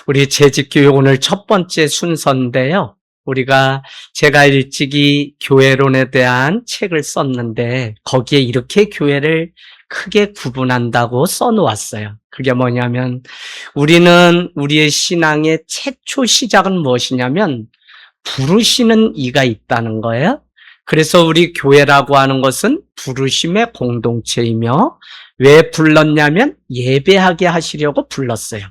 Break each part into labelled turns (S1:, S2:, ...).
S1: 우리 재직교육 오늘 첫 번째 순서인데요. 제가 일찍이 교회론에 대한 책을 썼는데 거기에 이렇게 교회를 크게 구분한다고 써놓았어요. 그게 뭐냐면 우리는 우리의 신앙의 최초 시작은 무엇이냐면 부르시는 이가 있다는 거예요. 그래서 우리 교회라고 하는 것은 부르심의 공동체이며 왜 불렀냐면 예배하게 하시려고 불렀어요.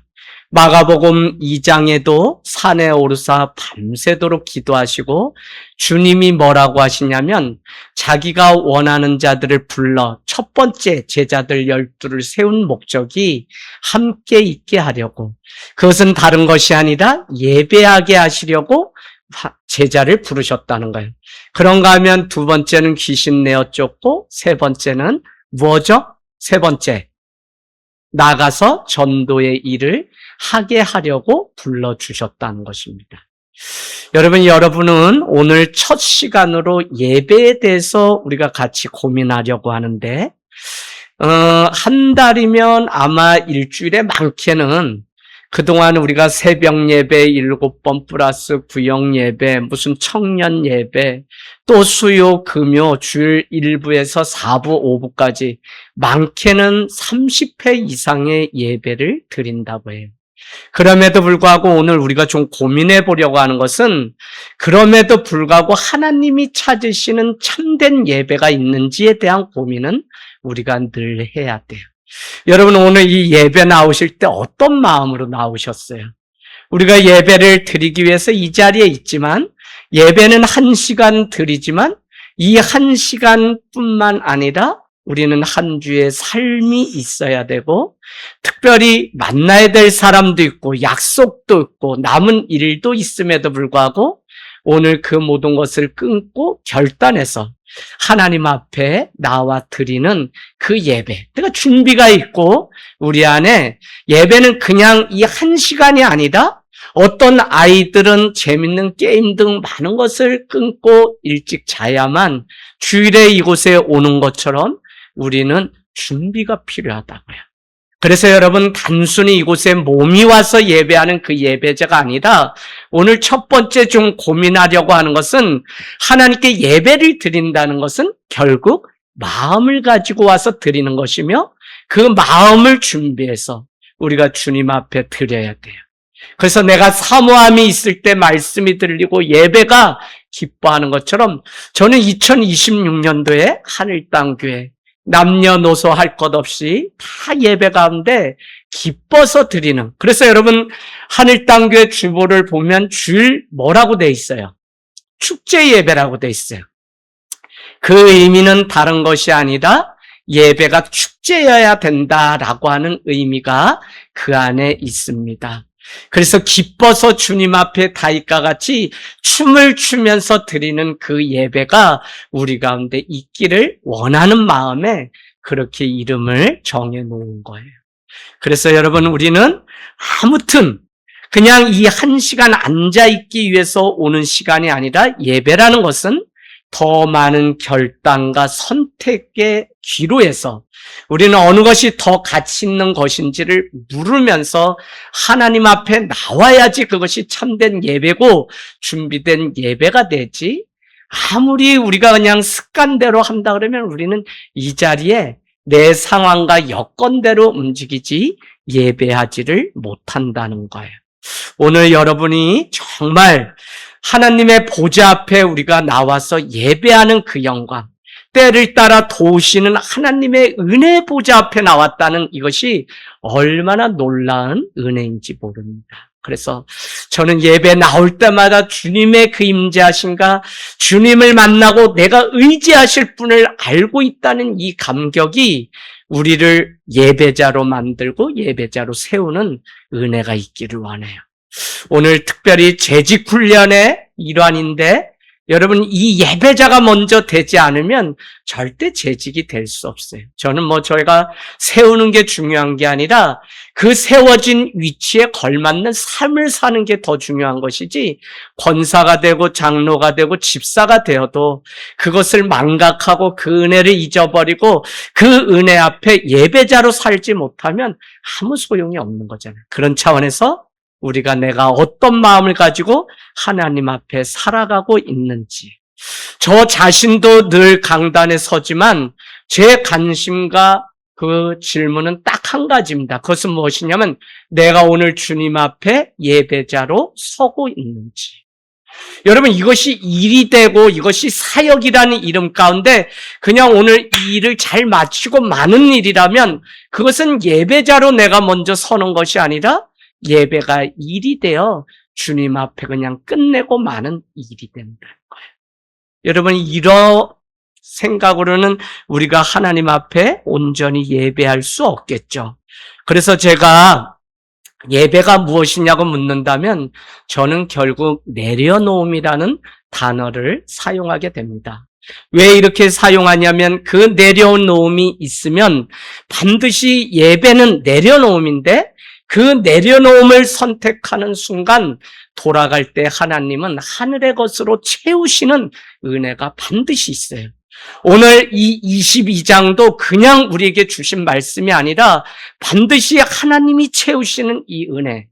S1: 마가복음 2장에도 산에 오르사 밤새도록 기도하시고 주님이 뭐라고 하시냐면 자기가 원하는 자들을 불러 첫 번째 제자들 12를 세운 목적이 함께 있게 하려고, 그것은 다른 것이 아니라 예배하게 하시려고 제자를 부르셨다는 거예요. 그런가 하면 두 번째는 귀신 내어 쫓고, 세 번째는 뭐죠? 세 번째, 나가서 전도의 일을 하게 하려고 불러주셨다는 것입니다. 여러분은 오늘 첫 시간으로 예배에 대해서 우리가 같이 고민하려고 하는데, 한 달이면 아마 일주일에 많게는 그동안 우리가 새벽 예배 7번 플러스 구역 예배, 무슨 청년 예배, 또 수요, 금요, 주일 1부에서 4부, 5부까지 많게는 30회 이상의 예배를 드린다고 해요. 그럼에도 불구하고 오늘 우리가 좀 고민해 보려고 하는 것은, 그럼에도 불구하고 하나님이 찾으시는 참된 예배가 있는지에 대한 고민은 우리가 늘 해야 돼요. 여러분, 오늘 이 예배 나오실 때 어떤 마음으로 나오셨어요? 우리가 예배를 드리기 위해서 이 자리에 있지만, 예배는 1시간 드리지만 이 1시간뿐만 아니라 우리는 한 주의 삶이 있어야 되고, 특별히 만나야 될 사람도 있고 약속도 있고 남은 일도 있음에도 불구하고 오늘 그 모든 것을 끊고 결단해서 하나님 앞에 나와 드리는 그 예배, 그러니까 준비가 있고, 우리 안에 예배는 그냥 이 1시간이 아니라 어떤 아이들은 재밌는 게임 등 많은 것을 끊고 일찍 자야만 주일에 이곳에 오는 것처럼 우리는 준비가 필요하다고요. 그래서 여러분, 단순히 이곳에 몸이 와서 예배하는 그 예배자가 아니라 오늘 첫 번째 좀 고민하려고 하는 것은, 하나님께 예배를 드린다는 것은 결국 마음을 가지고 와서 드리는 것이며 그 마음을 준비해서 우리가 주님 앞에 드려야 돼요. 그래서 내가 사모함이 있을 때 말씀이 들리고 예배가 기뻐하는 것처럼 저는 2026년도에 하늘땅교회 남녀노소 할 것 없이 다 예배 가운데 기뻐서 드리는, 그래서 여러분 하늘땅교회 주보를 보면 주일 뭐라고 돼 있어요? 축제 예배라고 돼 있어요. 그 의미는 다른 것이 아니라 예배가 축제여야 된다라고 하는 의미가 그 안에 있습니다. 그래서 기뻐서 주님 앞에 다윗과 같이 춤을 추면서 드리는 그 예배가 우리 가운데 있기를 원하는 마음에 그렇게 이름을 정해 놓은 거예요. 그래서 여러분, 우리는 아무튼 그냥 이 1시간 앉아있기 위해서 오는 시간이 아니라, 예배라는 것은 더 많은 결단과 선택의 기로에서 우리는 어느 것이 더 가치 있는 것인지를 물으면서 하나님 앞에 나와야지 그것이 참된 예배고 준비된 예배가 되지, 아무리 우리가 그냥 습관대로 한다 그러면 우리는 이 자리에 내 상황과 여건대로 움직이지 예배하지를 못한다는 거예요. 오늘 여러분이 정말 하나님의 보좌 앞에 우리가 나와서 예배하는 그 영광, 때를 따라 도우시는 하나님의 은혜 보좌 앞에 나왔다는 이것이 얼마나 놀라운 은혜인지 모릅니다. 그래서 저는 예배 나올 때마다 주님의 그 임재하신가, 주님을 만나고 내가 의지하실 분을 알고 있다는 이 감격이 우리를 예배자로 만들고 예배자로 세우는 은혜가 있기를 원해요. 오늘 특별히 재직 훈련의 일환인데, 여러분, 이 예배자가 먼저 되지 않으면 절대 재직이 될 수 없어요. 저는 저희가 세우는 게 중요한 게 아니라 그 세워진 위치에 걸맞는 삶을 사는 게 더 중요한 것이지, 권사가 되고 장로가 되고 집사가 되어도 그것을 망각하고 그 은혜를 잊어버리고 그 은혜 앞에 예배자로 살지 못하면 아무 소용이 없는 거잖아요. 그런 차원에서 내가 어떤 마음을 가지고 하나님 앞에 살아가고 있는지. 저 자신도 늘 강단에 서지만 제 관심과 그 질문은 딱 한 가지입니다. 그것은 무엇이냐면 내가 오늘 주님 앞에 예배자로 서고 있는지. 여러분, 이것이 일이 되고 이것이 사역이라는 이름 가운데 그냥 오늘 이 일을 잘 마치고 마는 일이라면 그것은 예배자로 내가 먼저 서는 것이 아니라 예배가 일이 되어 주님 앞에 그냥 끝내고 마는 일이 된다는 거예요. 여러분, 이런 생각으로는 우리가 하나님 앞에 온전히 예배할 수 없겠죠. 그래서 제가 예배가 무엇이냐고 묻는다면 저는 결국 내려놓음이라는 단어를 사용하게 됩니다. 왜 이렇게 사용하냐면 그 내려놓음이 있으면 반드시 예배는 내려놓음인데 그 내려놓음을 선택하는 순간 돌아갈 때 하나님은 하늘의 것으로 채우시는 은혜가 반드시 있어요. 오늘 이 22장도 그냥 우리에게 주신 말씀이 아니라 반드시 하나님이 채우시는 이 은혜.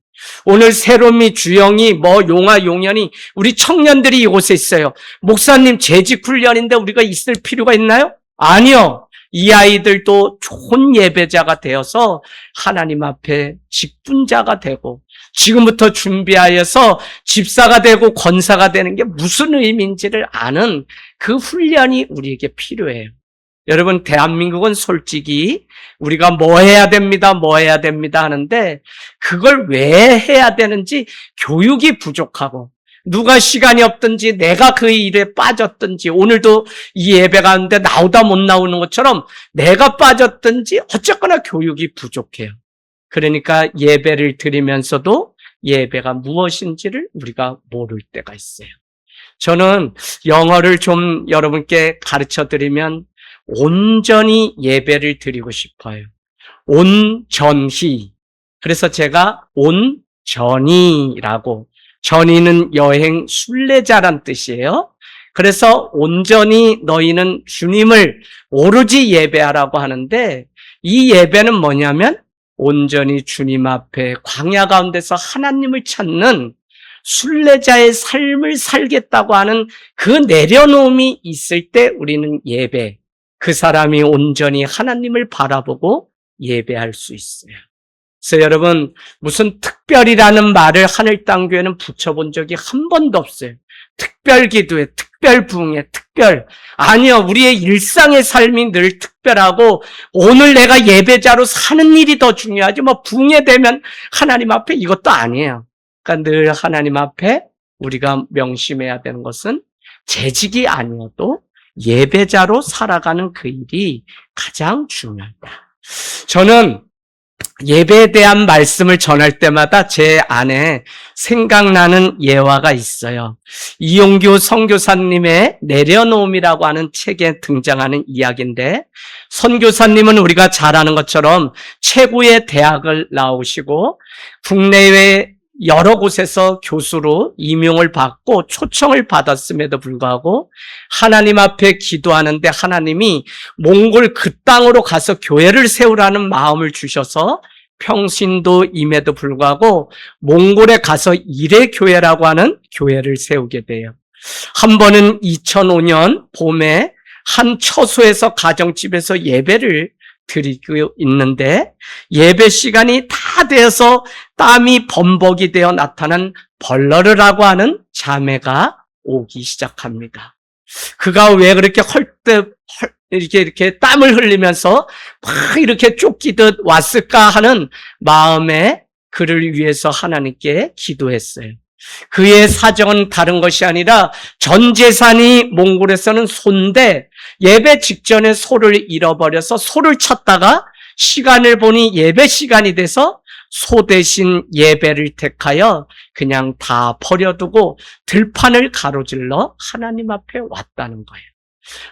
S1: 오늘 새롬이, 주영이, 용화, 용현이 우리 청년들이 이곳에 있어요. 목사님 재직 훈련인데 우리가 있을 필요가 있나요? 아니요. 이 아이들도 좋은 예배자가 되어서 하나님 앞에 직분자가 되고 지금부터 준비하여서 집사가 되고 권사가 되는 게 무슨 의미인지를 아는 그 훈련이 우리에게 필요해요. 여러분, 대한민국은 솔직히 우리가 뭐 해야 됩니다 하는데 그걸 왜 해야 되는지 교육이 부족하고 누가 시간이 없든지 내가 그 일에 빠졌든지 오늘도 이 예배 가운데 나오다 못 나오는 것처럼 내가 빠졌든지 어쨌거나 교육이 부족해요. 그러니까 예배를 드리면서도 예배가 무엇인지를 우리가 모를 때가 있어요. 저는 영어를 좀 여러분께 가르쳐 드리면 온전히 예배를 드리고 싶어요. 온전히. 그래서 제가 온전히라고, 전히는 여행 순례자란 뜻이에요. 그래서 온전히 너희는 주님을 오로지 예배하라고 하는데 이 예배는 뭐냐면 온전히 주님 앞에 광야 가운데서 하나님을 찾는 순례자의 삶을 살겠다고 하는 그 내려놓음이 있을 때 우리는 예배, 그 사람이 온전히 하나님을 바라보고 예배할 수 있어요. 그래서 여러분, 무슨 특별이라는 말을 하늘땅교회는 붙여본 적이 한 번도 없어요. 특별 기도에, 특별 부흥에, 특별. 아니요, 우리의 일상의 삶이 늘 특별하고 오늘 내가 예배자로 사는 일이 더 중요하지 부흥에 되면 하나님 앞에 이것도 아니에요. 그러니까 늘 하나님 앞에 우리가 명심해야 되는 것은 재직이 아니어도 예배자로 살아가는 그 일이 가장 중요하다. 저는 예배에 대한 말씀을 전할 때마다 제 안에 생각나는 예화가 있어요. 이용규 선교사님의 내려놓음이라고 하는 책에 등장하는 이야기인데, 선교사님은 우리가 잘 아는 것처럼 최고의 대학을 나오시고 국내외 여러 곳에서 교수로 임용을 받고 초청을 받았음에도 불구하고 하나님 앞에 기도하는데 하나님이 몽골 그 땅으로 가서 교회를 세우라는 마음을 주셔서 평신도 임에도 불구하고 몽골에 가서 일회교회라고 하는 교회를 세우게 돼요. 한 번은 2005년 봄에 한 처소에서 가정집에서 예배를 드리고 있는데 예배 시간이 다 되어서 땀이 범벅이 되어 나타난 벌러르라고 하는 자매가 오기 시작합니다. 그가 왜 그렇게 이렇게 땀을 흘리면서 막 이렇게 쫓기듯 왔을까 하는 마음에 그를 위해서 하나님께 기도했어요. 그의 사정은 다른 것이 아니라 전 재산이 몽골에서는 소인데 예배 직전에 소를 잃어버려서 소를 찾다가 시간을 보니 예배 시간이 돼서 소 대신 예배를 택하여 그냥 다 버려두고 들판을 가로질러 하나님 앞에 왔다는 거예요.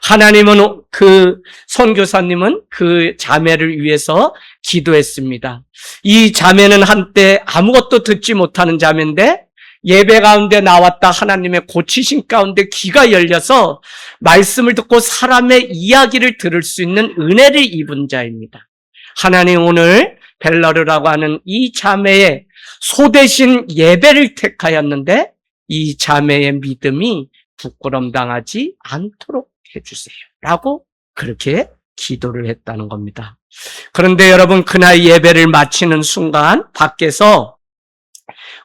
S1: 하나님은 그 선교사님은 그 자매를 위해서 기도했습니다. 이 자매는 한때 아무것도 듣지 못하는 자매인데 예배 가운데 나왔다 하나님의 고치신 가운데 귀가 열려서 말씀을 듣고 사람의 이야기를 들을 수 있는 은혜를 입은 자입니다. 하나님 오늘 벨러르라고 하는 이 자매의 소대신 예배를 택하였는데 이 자매의 믿음이 부끄럼당하지 않도록 해주세요. 라고 그렇게 기도를 했다는 겁니다. 그런데 여러분, 그날 예배를 마치는 순간 밖에서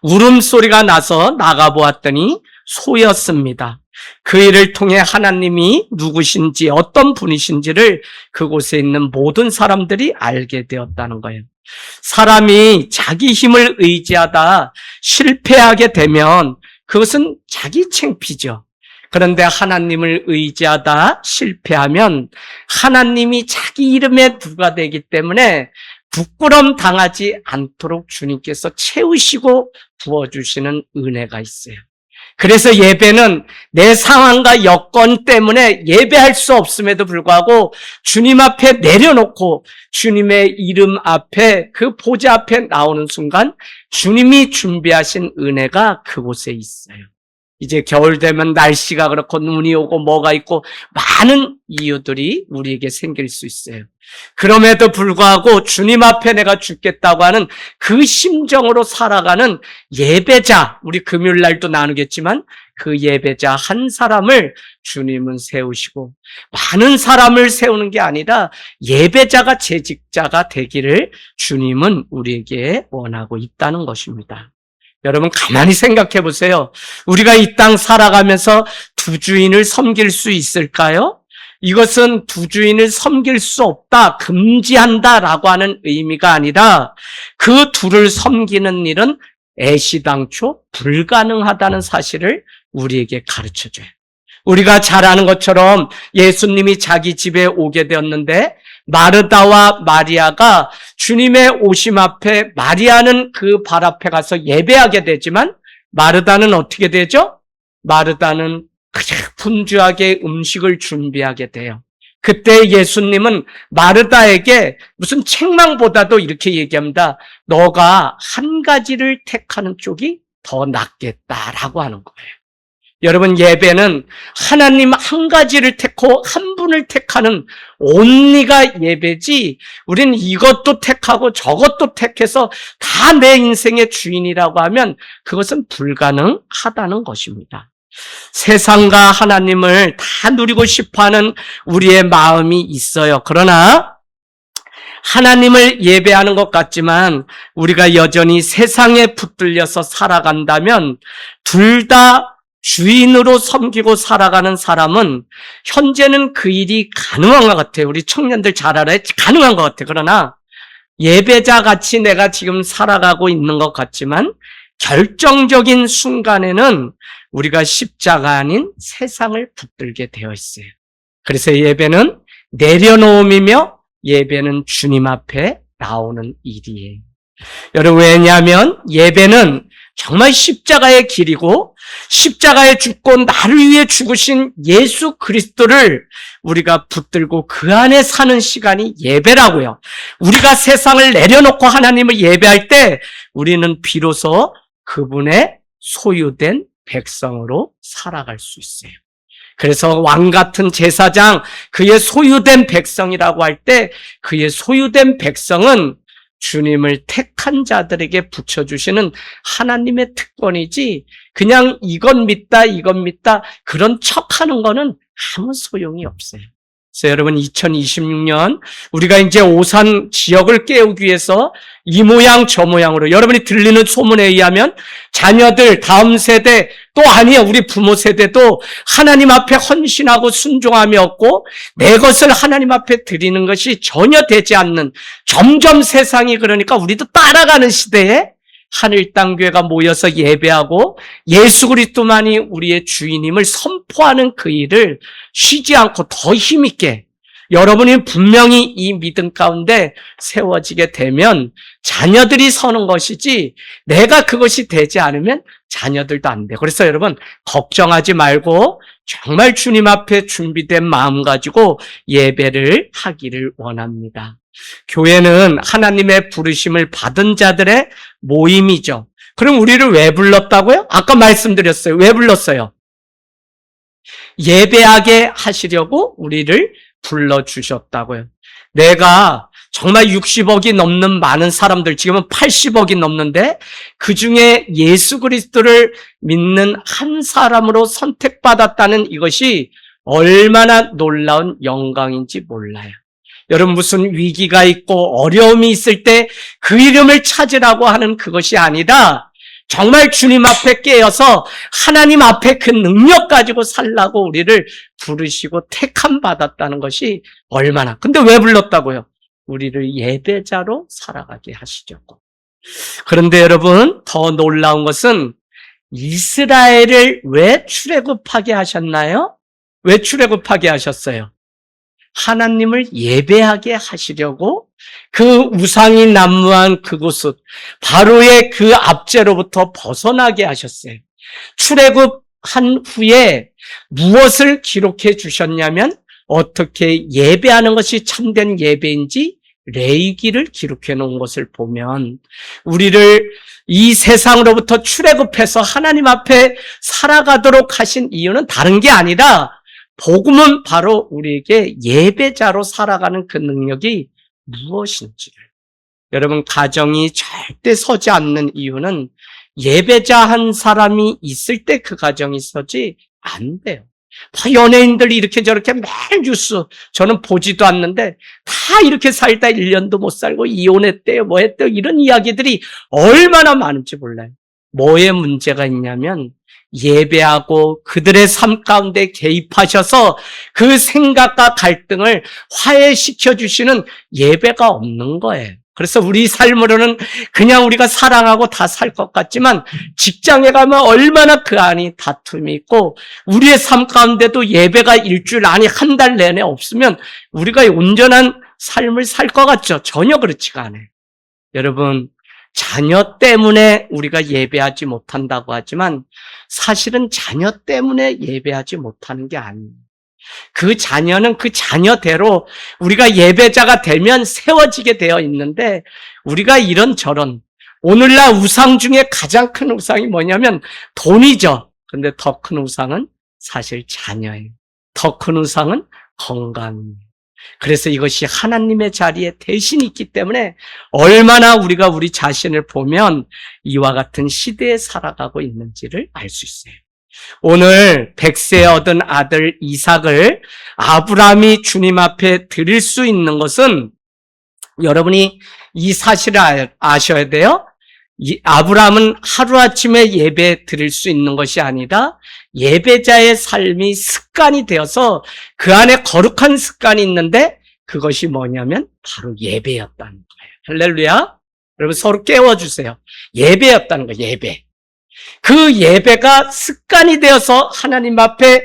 S1: 울음소리가 나서 나가보았더니 소였습니다. 그 일을 통해 하나님이 누구신지 어떤 분이신지를 그곳에 있는 모든 사람들이 알게 되었다는 거예요. 사람이 자기 힘을 의지하다 실패하게 되면 그것은 자기 창피죠. 그런데 하나님을 의지하다 실패하면 하나님이 자기 이름에 누가 되기 때문에 부끄럼 당하지 않도록 주님께서 채우시고 부어주시는 은혜가 있어요. 그래서 예배는 내 상황과 여건 때문에 예배할 수 없음에도 불구하고 주님 앞에 내려놓고 주님의 이름 앞에 그 보좌 앞에 나오는 순간 주님이 준비하신 은혜가 그곳에 있어요. 이제 겨울 되면 날씨가 그렇고 눈이 오고 뭐가 있고 많은 이유들이 우리에게 생길 수 있어요. 그럼에도 불구하고 주님 앞에 내가 죽겠다고 하는 그 심정으로 살아가는 예배자, 우리 금요일 날도 나누겠지만 그 예배자 한 사람을 주님은 세우시고 많은 사람을 세우는 게 아니라 예배자가 재직자가 되기를 주님은 우리에게 원하고 있다는 것입니다. 여러분 가만히 생각해 보세요. 우리가 이 땅 살아가면서 두 주인을 섬길 수 있을까요? 이것은 두 주인을 섬길 수 없다, 금지한다라고 하는 의미가 아니라 그 둘을 섬기는 일은 애시당초 불가능하다는 사실을 우리에게 가르쳐줘요. 우리가 잘 아는 것처럼 예수님이 자기 집에 오게 되었는데 마르다와 마리아가 주님의 오심 앞에 마리아는 그 발 앞에 가서 예배하게 되지만 마르다는 어떻게 되죠? 마르다는 분주하게 음식을 준비하게 돼요. 그때 예수님은 마르다에게 무슨 책망보다도 이렇게 얘기합니다. 너가 한 가지를 택하는 쪽이 더 낫겠다라고 하는 거예요. 여러분, 예배는 하나님 한 가지를 택고 한 분을 택하는 온리가 예배지, 우리는 이것도 택하고 저것도 택해서 다 내 인생의 주인이라고 하면 그것은 불가능하다는 것입니다. 세상과 하나님을 다 누리고 싶어하는 우리의 마음이 있어요. 그러나 하나님을 예배하는 것 같지만 우리가 여전히 세상에 붙들려서 살아간다면 둘 다 주인으로 섬기고 살아가는 사람은 현재는 그 일이 가능한 것 같아요. 우리 청년들 잘 알아요. 가능한 것 같아요. 그러나 예배자 같이 내가 지금 살아가고 있는 것 같지만 결정적인 순간에는 우리가 십자가 아닌 세상을 붙들게 되어 있어요. 그래서 예배는 내려놓음이며 예배는 주님 앞에 나오는 일이에요. 여러분, 왜냐하면 예배는 정말 십자가의 길이고 십자가에 죽고 나를 위해 죽으신 예수 그리스도를 우리가 붙들고 그 안에 사는 시간이 예배라고요. 우리가 세상을 내려놓고 하나님을 예배할 때 우리는 비로소 그분의 소유된 백성으로 살아갈 수 있어요. 그래서 왕 같은 제사장, 그의 소유된 백성이라고 할 때 그의 소유된 백성은 주님을 택한 자들에게 붙여주시는 하나님의 특권이지 그냥 이건 믿다 그런 척하는 거는 아무 소용이 없어요. 그래서 여러분 2026년 우리가 이제 오산 지역을 깨우기 위해서 이 모양 저 모양으로 여러분이 들리는 소문에 의하면 자녀들 다음 세대 또 아니야 우리 부모 세대도 하나님 앞에 헌신하고 순종함이 없고 내 것을 하나님 앞에 드리는 것이 전혀 되지 않는 점점 세상이 그러니까 우리도 따라가는 시대에 하늘 땅 교회가 모여서 예배하고 예수 그리스도만이 우리의 주인임을 선포하는 그 일을 쉬지 않고 더 힘있게 여러분이 분명히 이 믿음 가운데 세워지게 되면 자녀들이 서는 것이지 내가 그것이 되지 않으면 자녀들도 안 돼. 그래서 여러분 걱정하지 말고 정말 주님 앞에 준비된 마음 가지고 예배를 하기를 원합니다. 교회는 하나님의 부르심을 받은 자들의 모임이죠. 그럼 우리를 왜 불렀다고요? 아까 말씀드렸어요. 왜 불렀어요? 예배하게 하시려고 우리를 불러주셨다고요. 내가 정말 60억이 넘는 많은 사람들, 지금은 80억이 넘는데 그 중에 예수 그리스도를 믿는 한 사람으로 선택받았다는 이것이 얼마나 놀라운 영광인지 몰라요. 여러분, 무슨 위기가 있고 어려움이 있을 때 그 이름을 찾으라고 하는 그것이 아니라 정말 주님 앞에 깨어서 하나님 앞에 그 능력 가지고 살라고 우리를 부르시고 택함 받았다는 것이 얼마나. 근데 왜 불렀다고요? 우리를 예배자로 살아가게 하시려고. 그런데 여러분, 더 놀라운 것은 이스라엘을 왜 출애굽하게 하셨나요? 왜 출애굽하게 하셨어요? 하나님을 예배하게 하시려고 그 우상이 난무한 그곳을 바로의 그 압제로부터 벗어나게 하셨어요. 출애굽한 후에 무엇을 기록해 주셨냐면 어떻게 예배하는 것이 참된 예배인지 레위기를 기록해 놓은 것을 보면 우리를 이 세상으로부터 출애굽해서 하나님 앞에 살아가도록 하신 이유는 다른 게 아니라 복음은 바로 우리에게 예배자로 살아가는 그 능력이 무엇인지를. 여러분, 가정이 절대 서지 않는 이유는 예배자 한 사람이 있을 때 그 가정이 서지 안 돼요. 다 연예인들이 이렇게 저렇게 매일 뉴스 저는 보지도 않는데 다 이렇게 살다 1년도 못 살고 이혼했대요, 뭐 했대요, 이런 이야기들이 얼마나 많은지 몰라요. 뭐에 문제가 있냐면 예배하고 그들의 삶 가운데 개입하셔서 그 생각과 갈등을 화해시켜 주시는 예배가 없는 거예요. 그래서 우리 삶으로는 그냥 우리가 사랑하고 다 살 것 같지만 직장에 가면 얼마나 그 안이 다툼이 있고 우리의 삶 가운데도 예배가 일주일 아니 한 달 내내 없으면 우리가 온전한 삶을 살 것 같죠? 전혀 그렇지가 않아요. 여러분, 자녀 때문에 우리가 예배하지 못한다고 하지만 사실은 자녀 때문에 예배하지 못하는 게 아니에요. 그 자녀는 그 자녀대로 우리가 예배자가 되면 세워지게 되어 있는데 우리가 이런저런 오늘날 우상 중에 가장 큰 우상이 뭐냐면 돈이죠. 근데 더 큰 우상은 사실 자녀예요. 더 큰 우상은 건강입니다. 그래서 이것이 하나님의 자리에 대신 있기 때문에 얼마나 우리가 우리 자신을 보면 이와 같은 시대에 살아가고 있는지를 알 수 있어요. 오늘 100세 얻은 아들 이삭을 아브라함이 주님 앞에 드릴 수 있는 것은 여러분이 이 사실을 아셔야 돼요. 아브라함은 하루아침에 예배 드릴 수 있는 것이 아니라 예배자의 삶이 습관이 되어서 그 안에 거룩한 습관이 있는데 그것이 뭐냐면 바로 예배였다는 거예요. 할렐루야. 여러분 서로 깨워주세요. 예배였다는 거예요. 예배. 그 예배가 습관이 되어서 하나님 앞에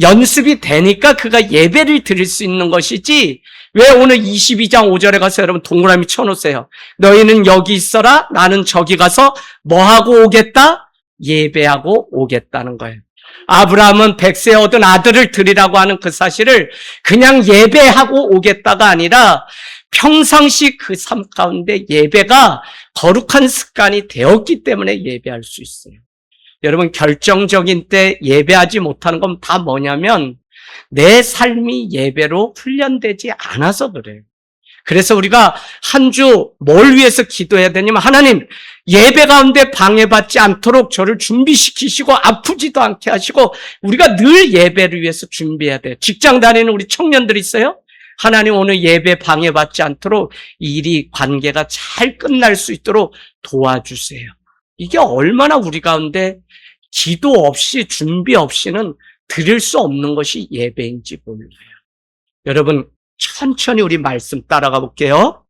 S1: 연습이 되니까 그가 예배를 드릴 수 있는 것이지 왜 오늘 22장 5절에 가서 여러분 동그라미 쳐놓으세요. 너희는 여기 있어라. 나는 저기 가서 뭐하고 오겠다? 예배하고 오겠다는 거예요. 아브라함은 100세 얻은 아들을 드리라고 하는 그 사실을 그냥 예배하고 오겠다가 아니라 평상시 그 삶 가운데 예배가 거룩한 습관이 되었기 때문에 예배할 수 있어요. 여러분 결정적인 때 예배하지 못하는 건 다 뭐냐면 내 삶이 예배로 훈련되지 않아서 그래요. 그래서 우리가 한 주 뭘 위해서 기도해야 되냐면 하나님 예배 가운데 방해받지 않도록 저를 준비시키시고 아프지도 않게 하시고 우리가 늘 예배를 위해서 준비해야 돼요. 직장 다니는 우리 청년들 있어요? 하나님 오늘 예배 방해받지 않도록 일이 관계가 잘 끝날 수 있도록 도와주세요. 이게 얼마나 우리 가운데 기도 없이 준비 없이는 드릴 수 없는 것이 예배인지 몰라요. 여러분 천천히 우리 말씀 따라가 볼게요.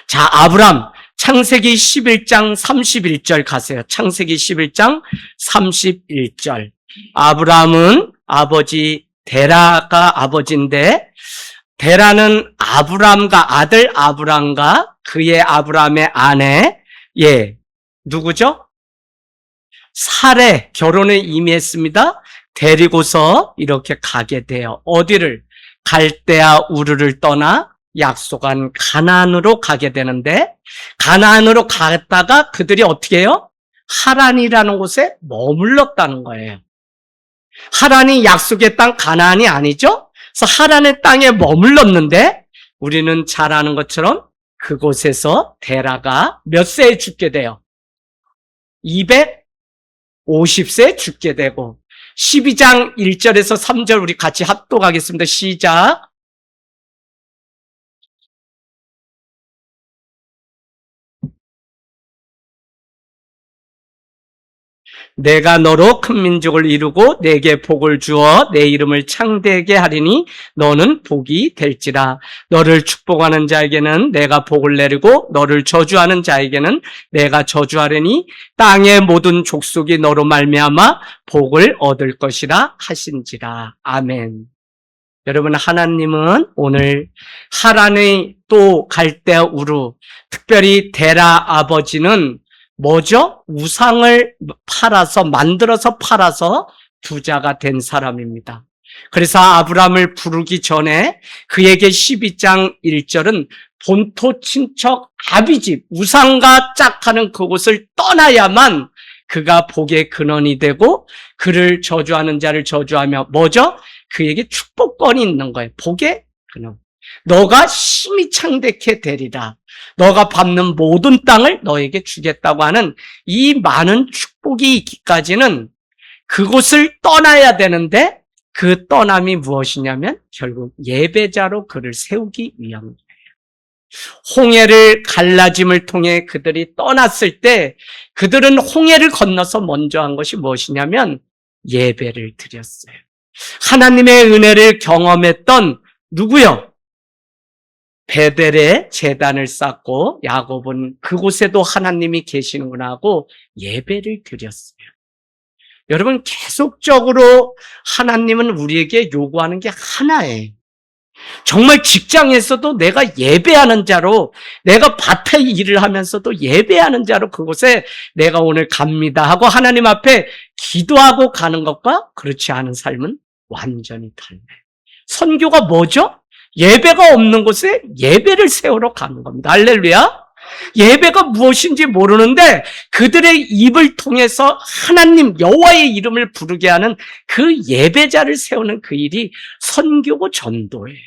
S1: 자, 아브람 창세기 11장 31절 가세요. 창세기 11장 31절. 아브람은 아버지 데라가 아버지인데 데라는 아브람과 아들 아브람과 그의 아브람의 아내 누구죠? 사레 결혼에 임했습니다. 데리고서 이렇게 가게 돼요. 어디를? 갈대아 우르를 떠나 약속한 가나안으로 가게 되는데 가나안으로 갔다가 그들이 어떻게 해요? 하란이라는 곳에 머물렀다는 거예요. 하란이 약속의 땅 가나안이 아니죠? 그래서 하란의 땅에 머물렀는데 우리는 잘 아는 것처럼 그곳에서 데라가 몇 세에 죽게 돼요? 250세에 죽게 되고 12장 1절에서 3절 우리 같이 합독하겠습니다. 시작. 내가 너로 큰 민족을 이루고 내게 복을 주어 내 이름을 창대하게 하리니 너는 복이 될지라. 너를 축복하는 자에게는 내가 복을 내리고 너를 저주하는 자에게는 내가 저주하리니 땅의 모든 족속이 너로 말미암아 복을 얻을 것이라 하신지라. 아멘. 여러분, 하나님은 오늘 하란의 또 갈대우루, 특별히 데라 아버지는 뭐죠? 우상을 만들어서 팔아서 부자가 된 사람입니다. 그래서 아브라함을 부르기 전에 그에게 12장 1절은 본토 친척 아비집, 우상과 짝하는 그곳을 떠나야만 그가 복의 근원이 되고 그를 저주하는 자를 저주하며 뭐죠? 그에게 축복권이 있는 거예요. 복의 근원. 너가 심히 창대케 되리라. 너가 밟는 모든 땅을 너에게 주겠다고 하는 이 많은 축복이 있기까지는 그곳을 떠나야 되는데 그 떠남이 무엇이냐면 결국 예배자로 그를 세우기 위함이에요. 홍해를 갈라짐을 통해 그들이 떠났을 때 그들은 홍해를 건너서 먼저 한 것이 무엇이냐면 예배를 드렸어요. 하나님의 은혜를 경험했던 누구요? 베델에 제단을 쌓고 야곱은 그곳에도 하나님이 계시는구나 하고 예배를 드렸어요. 여러분, 계속적으로 하나님은 우리에게 요구하는 게 하나예요. 정말 직장에서도 내가 예배하는 자로, 내가 밭에 일을 하면서도 예배하는 자로 그곳에 내가 오늘 갑니다 하고 하나님 앞에 기도하고 가는 것과 그렇지 않은 삶은 완전히 달라요. 선교가 뭐죠? 예배가 없는 곳에 예배를 세우러 가는 겁니다. 할렐루야. 예배가 무엇인지 모르는데 그들의 입을 통해서 하나님 여호와의 이름을 부르게 하는 그 예배자를 세우는 그 일이 선교고 전도예요.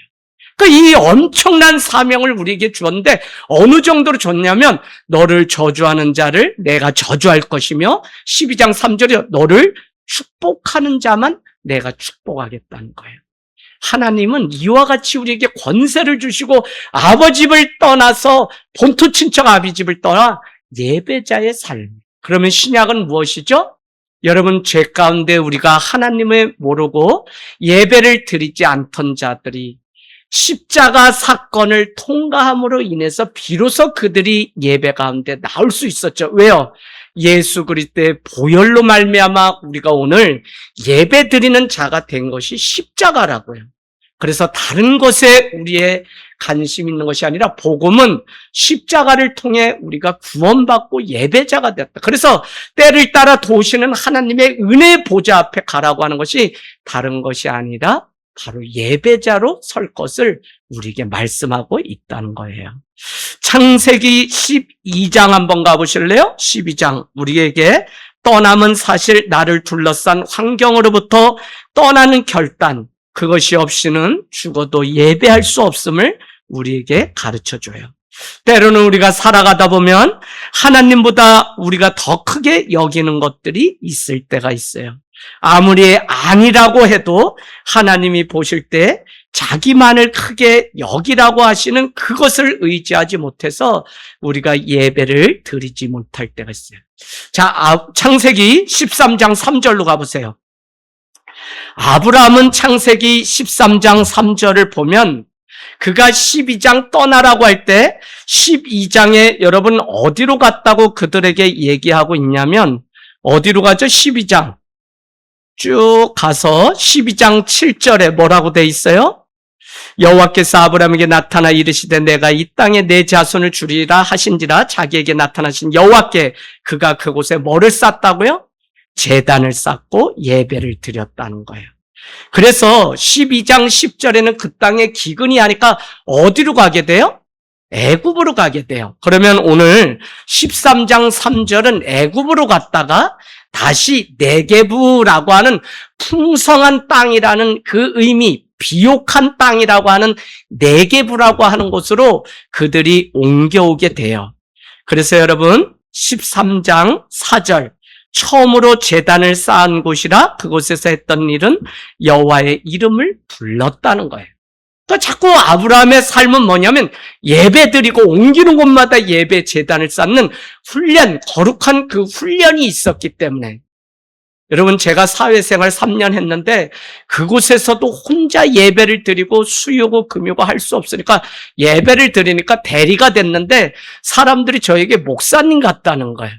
S1: 그러니까 이 엄청난 사명을 우리에게 주었는데 어느 정도로 줬냐면 너를 저주하는 자를 내가 저주할 것이며 12장 3절에 너를 축복하는 자만 내가 축복하겠다는 거예요. 하나님은 이와 같이 우리에게 권세를 주시고 아버지를 떠나서 본토 친척 아비집을 떠나 예배자의 삶. 그러면 신약은 무엇이죠? 여러분, 죄 가운데 우리가 하나님을 모르고 예배를 드리지 않던 자들이 십자가 사건을 통과함으로 인해서 비로소 그들이 예배 가운데 나올 수 있었죠. 왜요? 예수 그리스도의 보혈로 말미암아 우리가 오늘 예배 드리는 자가 된 것이 십자가라고요. 그래서 다른 것에 우리의 관심 있는 것이 아니라 복음은 십자가를 통해 우리가 구원받고 예배자가 됐다. 그래서 때를 따라 도우시는 하나님의 은혜의 보좌 앞에 가라고 하는 것이 다른 것이 아니라 바로 예배자로 설 것을 우리에게 말씀하고 있다는 거예요. 창세기 12장 한번 가보실래요? 12장. 우리에게 떠남은 사실 나를 둘러싼 환경으로부터 떠나는 결단, 그것이 없이는 죽어도 예배할 수 없음을 우리에게 가르쳐줘요. 때로는 우리가 살아가다 보면 하나님보다 우리가 더 크게 여기는 것들이 있을 때가 있어요. 아무리 아니라고 해도 하나님이 보실 때 자기만을 크게 여기라고 하시는 그것을 의지하지 못해서 우리가 예배를 드리지 못할 때가 있어요. 자, 창세기 13장 3절로 가보세요. 아브라함은 창세기 13장 3절을 보면 그가 12장 떠나라고 할 때 12장에 여러분 어디로 갔다고 그들에게 얘기하고 있냐면 어디로 가죠? 12장. 쭉 가서 12장 7절에 뭐라고 돼 있어요? 여호와께서 아브라함에게 나타나 이르시되 내가 이 땅에 내 자손을 주리라 하신지라. 자기에게 나타나신 여호와께 그가 그곳에 뭐를 쌓았다고요? 제단을 쌓고 예배를 드렸다는 거예요. 그래서 12장 10절에는 그 땅에 기근이 하니까 어디로 가게 돼요? 애굽으로 가게 돼요. 그러면 오늘 13장 3절은 애굽으로 갔다가 다시 네게부라고 하는 풍성한 땅이라는 그 의미, 비옥한 땅이라고 하는 네게부라고 하는 곳으로 그들이 옮겨오게 돼요. 그래서 여러분 13장 4절 처음으로 제단을 쌓은 곳이라 그곳에서 했던 일은 여호와의 이름을 불렀다는 거예요. 그러니까 자꾸 아브라함의 삶은 뭐냐면 예배 드리고 옮기는 곳마다 예배 제단을 쌓는 훈련, 거룩한 그 훈련이 있었기 때문에 여러분 제가 사회생활 3년 했는데 그곳에서도 혼자 예배를 드리고 수요고 금요고 할 수 없으니까 예배를 드리니까 대리가 됐는데 사람들이 저에게 목사님 같다는 거예요.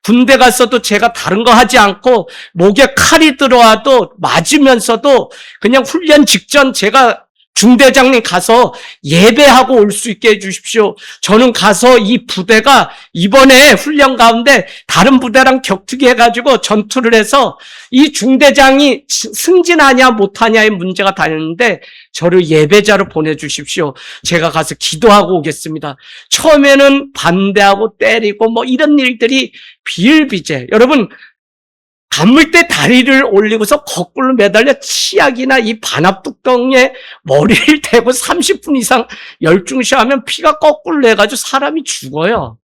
S1: 군대 갔어도 제가 다른 거 하지 않고 목에 칼이 들어와도 맞으면서도 그냥 훈련 직전 제가 중대장님 가서 예배하고 올 수 있게 해주십시오. 저는 가서 이 부대가 이번에 훈련 가운데 다른 부대랑 격투기 해가지고 전투를 해서 이 중대장이 승진하냐 못하냐의 문제가 다녔는데 저를 예배자로 보내주십시오. 제가 가서 기도하고 오겠습니다. 처음에는 반대하고 때리고 뭐 이런 일들이 비일비재. 여러분 감물 때 다리를 올리고서 거꾸로 매달려 치약이나 이 반합 뚜껑에 머리를 대고 30분 이상 열중시하면 피가 거꾸로 내가지고 사람이 죽어요.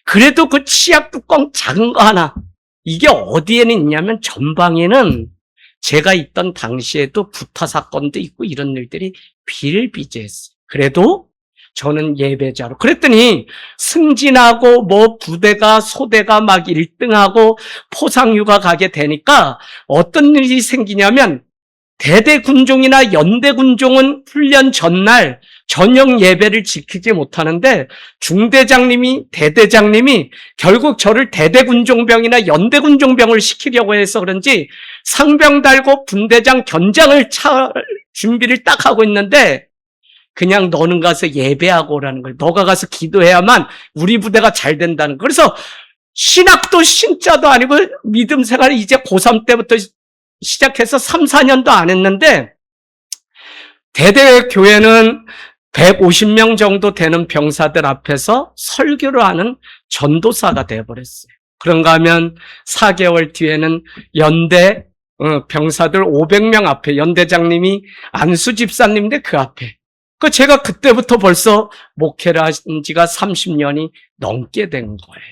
S1: 그래도 그 치약 뚜껑 작은 거 하나 이게 어디에는 있냐면 전방에는 제가 있던 당시에도 구타 사건도 있고 이런 일들이 비일비재했어요. 그래도 저는 예배자로. 그랬더니 승진하고 뭐 부대가 소대가 막 1등하고 포상휴가 가게 되니까 어떤 일이 생기냐면 대대군종이나 연대군종은 훈련 전날 저녁 예배를 지키지 못하는데 중대장님이 대대장님이 결국 저를 대대군종병이나 연대군종병을 시키려고 해서 그런지 상병 달고 분대장 견장을 준비를 딱 하고 있는데 그냥 너는 가서 예배하고 오라는 거예요. 너가 가서 기도해야만 우리 부대가 잘 된다는 거예요. 그래서 신학도 신자도 아니고 믿음 생활을 이제 고3 때부터 시작해서 3, 4년도 안 했는데 대대 교회는 150명 정도 되는 병사들 앞에서 설교를 하는 전도사가 되어버렸어요. 그런가 하면 4개월 뒤에는 연대 병사들 500명 앞에 연대장님이 안수 집사님인데 그 앞에 제가 그때부터 벌써 목회를 한 지가 30년이 넘게 된 거예요.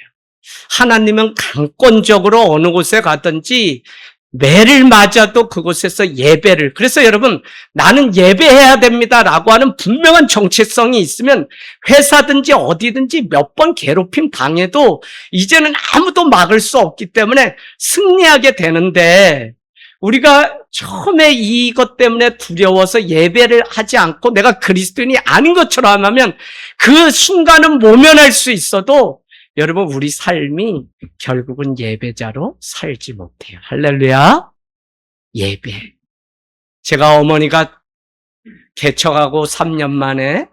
S1: 하나님은 강권적으로 어느 곳에 가든지 매를 맞아도 그곳에서 예배를. 그래서 여러분 나는 예배해야 됩니다라고 하는 분명한 정체성이 있으면 회사든지 어디든지 몇 번 괴롭힘 당해도 이제는 아무도 막을 수 없기 때문에 승리하게 되는데 우리가 처음에 이것 때문에 두려워서 예배를 하지 않고 내가 그리스도인이 아닌 것처럼 하면 그 순간은 모면할 수 있어도 여러분 우리 삶이 결국은 예배자로 살지 못해요. 할렐루야. 예배. 제가 어머니가 개척하고 3년 만에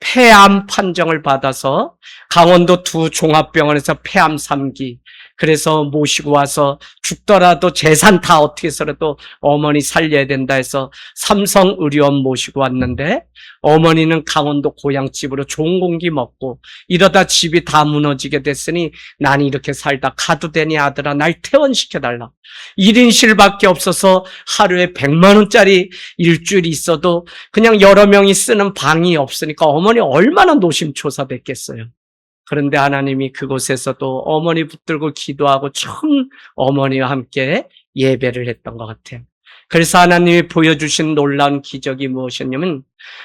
S1: 폐암 판정을 받아서 강원도 두 종합병원에서 폐암 3기 그래서 모시고 와서 죽더라도 재산 다 어떻게 해서라도 어머니 살려야 된다 해서 삼성의료원 모시고 왔는데 어머니는 강원도 고향집으로 좋은 공기 먹고 이러다 집이 다 무너지게 됐으니 난 이렇게 살다 가도 되니 아들아 날 퇴원시켜달라. 1인실밖에 없어서 하루에 100만 원짜리 일주일이 있어도 그냥 여러 명이 쓰는 방이 없으니까 어머니 얼마나 노심초사됐겠어요. 그런데 하나님이 그곳에서도 어머니 붙들고 기도하고 처음 어머니와 함께 예배를 했던 것 같아요. 그래서 하나님이 보여주신 놀라운 기적이 무엇이었냐면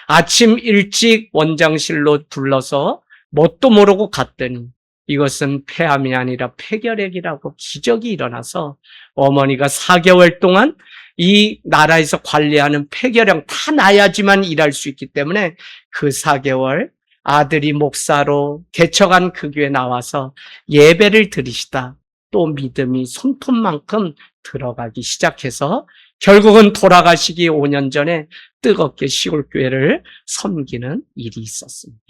S1: 아침 일찍 원장실로 불러서 뭣도 모르고 갔더니 이것은 폐암이 아니라 폐결핵이라고 기적이 일어나서 어머니가 4개월 동안 이 나라에서 관리하는 폐결핵 다 나야지만 일할 수 있기 때문에 그 4개월 아들이 목사로 개척한 그 교회에 나와서 예배를 드리시다. 또 믿음이 손톱만큼 들어가기 시작해서 결국은 돌아가시기 5년 전에 뜨겁게 시골교회를 섬기는 일이 있었습니다.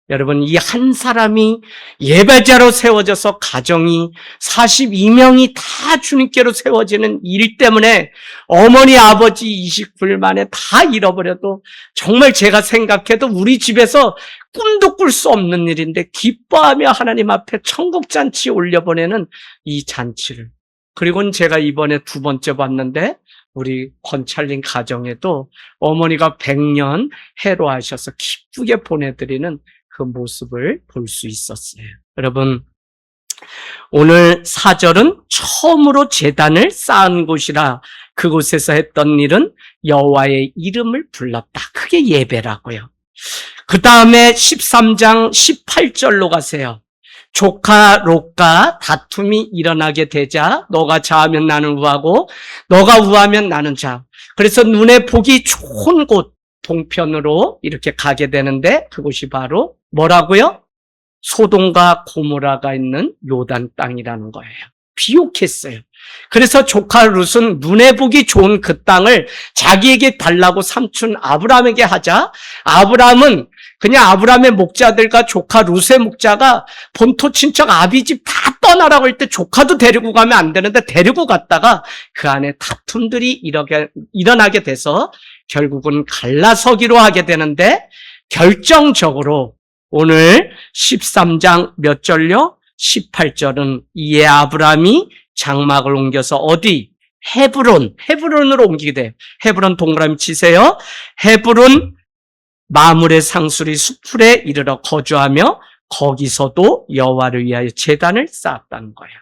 S1: 여러분, 이 한 사람이 예배자로 세워져서 가정이 42명이 다 주님께로 세워지는 일 때문에 어머니, 아버지 29일 만에 다 잃어버려도 정말 제가 생각해도 우리 집에서 꿈도 꿀 수 없는 일인데 기뻐하며 하나님 앞에 천국잔치 올려보내는 이 잔치를. 그리고는 제가 이번에 2번째 봤는데 우리 권찰린 가정에도 어머니가 100년 해로하셔서 기쁘게 보내드리는 그 모습을 볼 수 있었어요. 여러분, 오늘 4절은 처음으로 제단을 쌓은 곳이라 그곳에서 했던 일은 여호와의 이름을 불렀다. 그게 예배라고요. 그 다음에 13장 18절로 가세요. 조카 롯과 다툼이 일어나게 되자 너가 좌하면 나는 우하고 너가 우하면 나는 좌. 그래서 눈에 보기 좋은 곳 동편으로 이렇게 가게 되는데 그곳이 바로 뭐라고요? 소돔과 고모라가 있는 요단 땅이라는 거예요. 비옥했어요. 그래서 조카 룻은 눈에 보기 좋은 그 땅을 자기에게 달라고 삼촌 아브라함에게 하자 아브라함은 그냥 아브라함의 목자들과 조카 룻의 목자가 본토 친척 아비집 다 떠나라고 할 때 조카도 데리고 가면 안 되는데 데리고 갔다가 그 안에 다툼들이 일어나게 돼서 결국은 갈라서기로 하게 되는데 결정적으로 오늘 13장 몇 절요? 18절은 이에 아브라함이 장막을 옮겨서 어디? 헤브론으로 옮기게 돼요. 헤브론 동그라미 치세요. 헤브론 마물의 상수리 수풀에 이르러 거주하며 거기서도 여호와를 위하여 제단을 쌓았다는 거예요.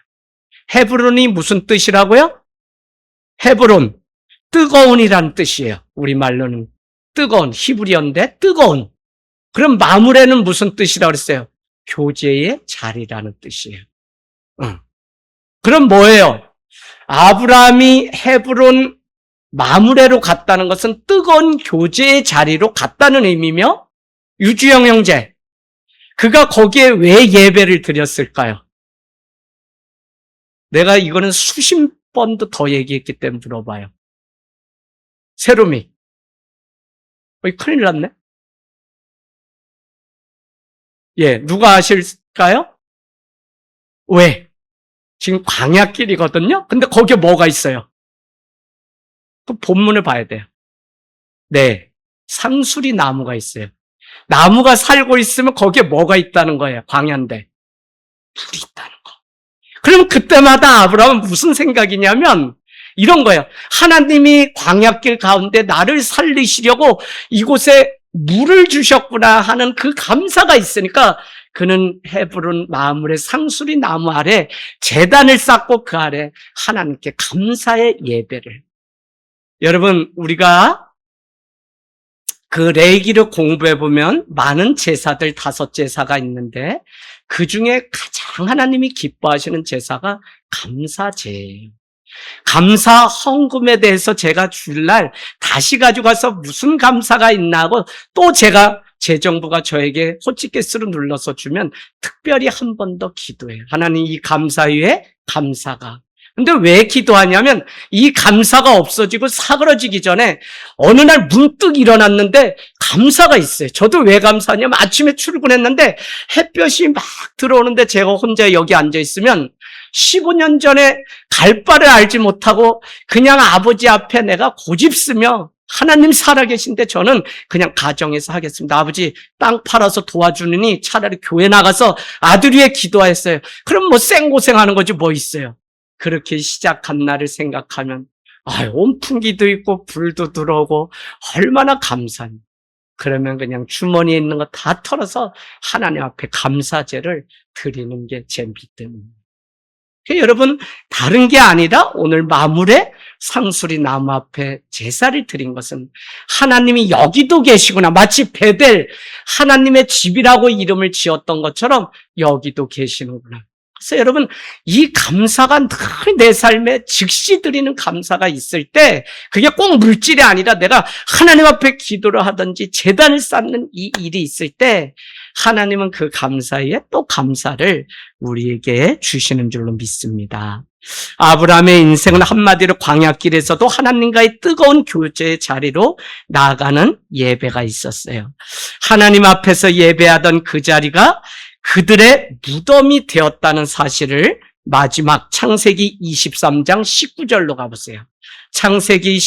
S1: 헤브론이 무슨 뜻이라고요? 헤브론, 뜨거운이란 뜻이에요. 우리말로는 뜨거운, 히브리어인데 뜨거운. 그럼 마물에는 무슨 뜻이라고 그랬어요? 교제의 자리라는 뜻이에요. 그럼 뭐예요? 아브라함이 헤브론 마므레로 갔다는 것은 뜨거운 교제의 자리로 갔다는 의미며 유주영 형제, 그가 거기에 왜 예배를 드렸을까요? 내가 이거는 수십 번도 더 얘기했기 때문에 물어봐요. 세롬이. 큰일 났네. 예, 누가 아실까요? 왜? 지금 광야길이거든요? 근데 거기에 뭐가 있어요? 또 본문을 봐야 돼요. 네, 상수리 나무가 있어요. 나무가 살고 있으면 거기에 뭐가 있다는 거예요? 광야인데. 불이 있다는 거. 그럼 그때마다 아브라함은 무슨 생각이냐면 이런 거예요. 하나님이 광야길 가운데 나를 살리시려고 이곳에 물을 주셨구나 하는 그 감사가 있으니까 그는 헤브론 마물의 상수리 나무 아래 제단을 쌓고 그 아래 하나님께 감사의 예배를. 여러분, 우리가 그 레위기를 공부해 보면 많은 제사들 5제사가 있는데 그 중에 가장 하나님이 기뻐하시는 제사가 감사제예요. 감사 헌금에 대해서 제가 주일날 다시 가져가서 무슨 감사가 있나 하고 또 제가 재정부가 저에게 호치케스로 눌러서 주면 특별히 한 번 더 기도해요. 하나님, 이 감사 위에 감사가. 근데 왜 기도하냐면 이 감사가 없어지고 사그러지기 전에 어느 날 문득 일어났는데 감사가 있어요. 저도 왜 감사하냐면 아침에 출근했는데 햇볕이 막 들어오는데 제가 혼자 여기 앉아 있으면 15년 전에 갈 바를 알지 못하고 그냥 아버지 앞에 내가 고집쓰며 하나님 살아계신데 저는 그냥 가정에서 하겠습니다. 아버지 땅 팔아서 도와주느니 차라리 교회 나가서 아들 위해 기도했어요. 그럼 뭐 생고생하는 거지 뭐 있어요. 그렇게 시작한 날을 생각하면 온풍기도 있고 불도 들어오고 얼마나 감사해. 그러면 그냥 주머니에 있는 거 다 털어서 하나님 앞에 감사제를 드리는 게 제 믿음입니다. 여러분, 다른 게 아니라 오늘 마물에 상수리 나무 앞에 제사를 드린 것은 하나님이 여기도 계시구나. 마치 베델, 하나님의 집이라고 이름을 지었던 것처럼 여기도 계시는구나. 그래서 여러분, 이 감사가 늘 내 삶에 즉시 드리는 감사가 있을 때 그게 꼭 물질이 아니라 내가 하나님 앞에 기도를 하든지 제단을 쌓는 이 일이 있을 때 하나님은 그 감사에 또 감사를 우리에게 주시는 줄로 믿습니다. 아브라함의 인생은 한마디로 광야길에서도 하나님과의 뜨거운 교제의 자리로 나아가는 예배가 있었어요. 하나님 앞에서 예배하던 그 자리가 그들의 무덤이 되었다는 사실을 마지막 창세기 23장 19절로 가보세요. 창세기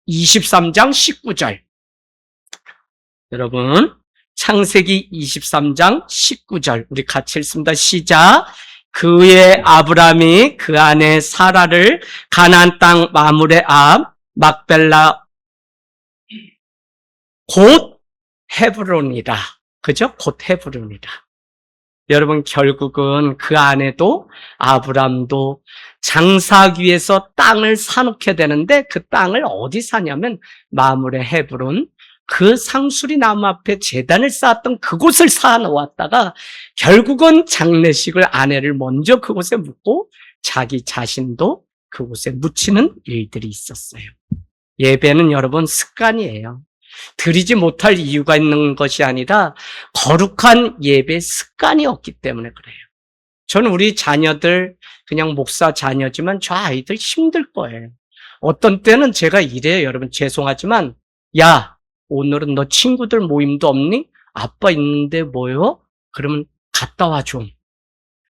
S1: 23장 19절. 여러분, 창세기 23장 19절 우리 같이 읽습니다. 시작. 그의 아브라함이 그 아내 사라를 가나안 땅 마므레 앞 막벨라, 곧 헤브론이라. 그죠? 곧 헤브론이라. 여러분, 결국은 그 안에도 아브람도 장사하기 위해서 땅을 사놓게 되는데 그 땅을 어디 사냐면 마므레 헤브론, 그 상수리 나무 앞에 제단을 쌓았던 그곳을 사놓았다가 결국은 장례식을 아내를 먼저 그곳에 묻고 자기 자신도 그곳에 묻히는 일들이 있었어요. 예배는 여러분 습관이에요. 드리지 못할 이유가 있는 것이 아니라 거룩한 예배 습관이 없기 때문에 그래요. 저는 우리 자녀들 그냥 목사 자녀지만 저 아이들 힘들 거예요. 어떤 때는 제가 이래요. 여러분 죄송하지만 야, 오늘은 너 친구들 모임도 없니? 아빠 있는데 뭐요? 그러면 갔다 와 좀.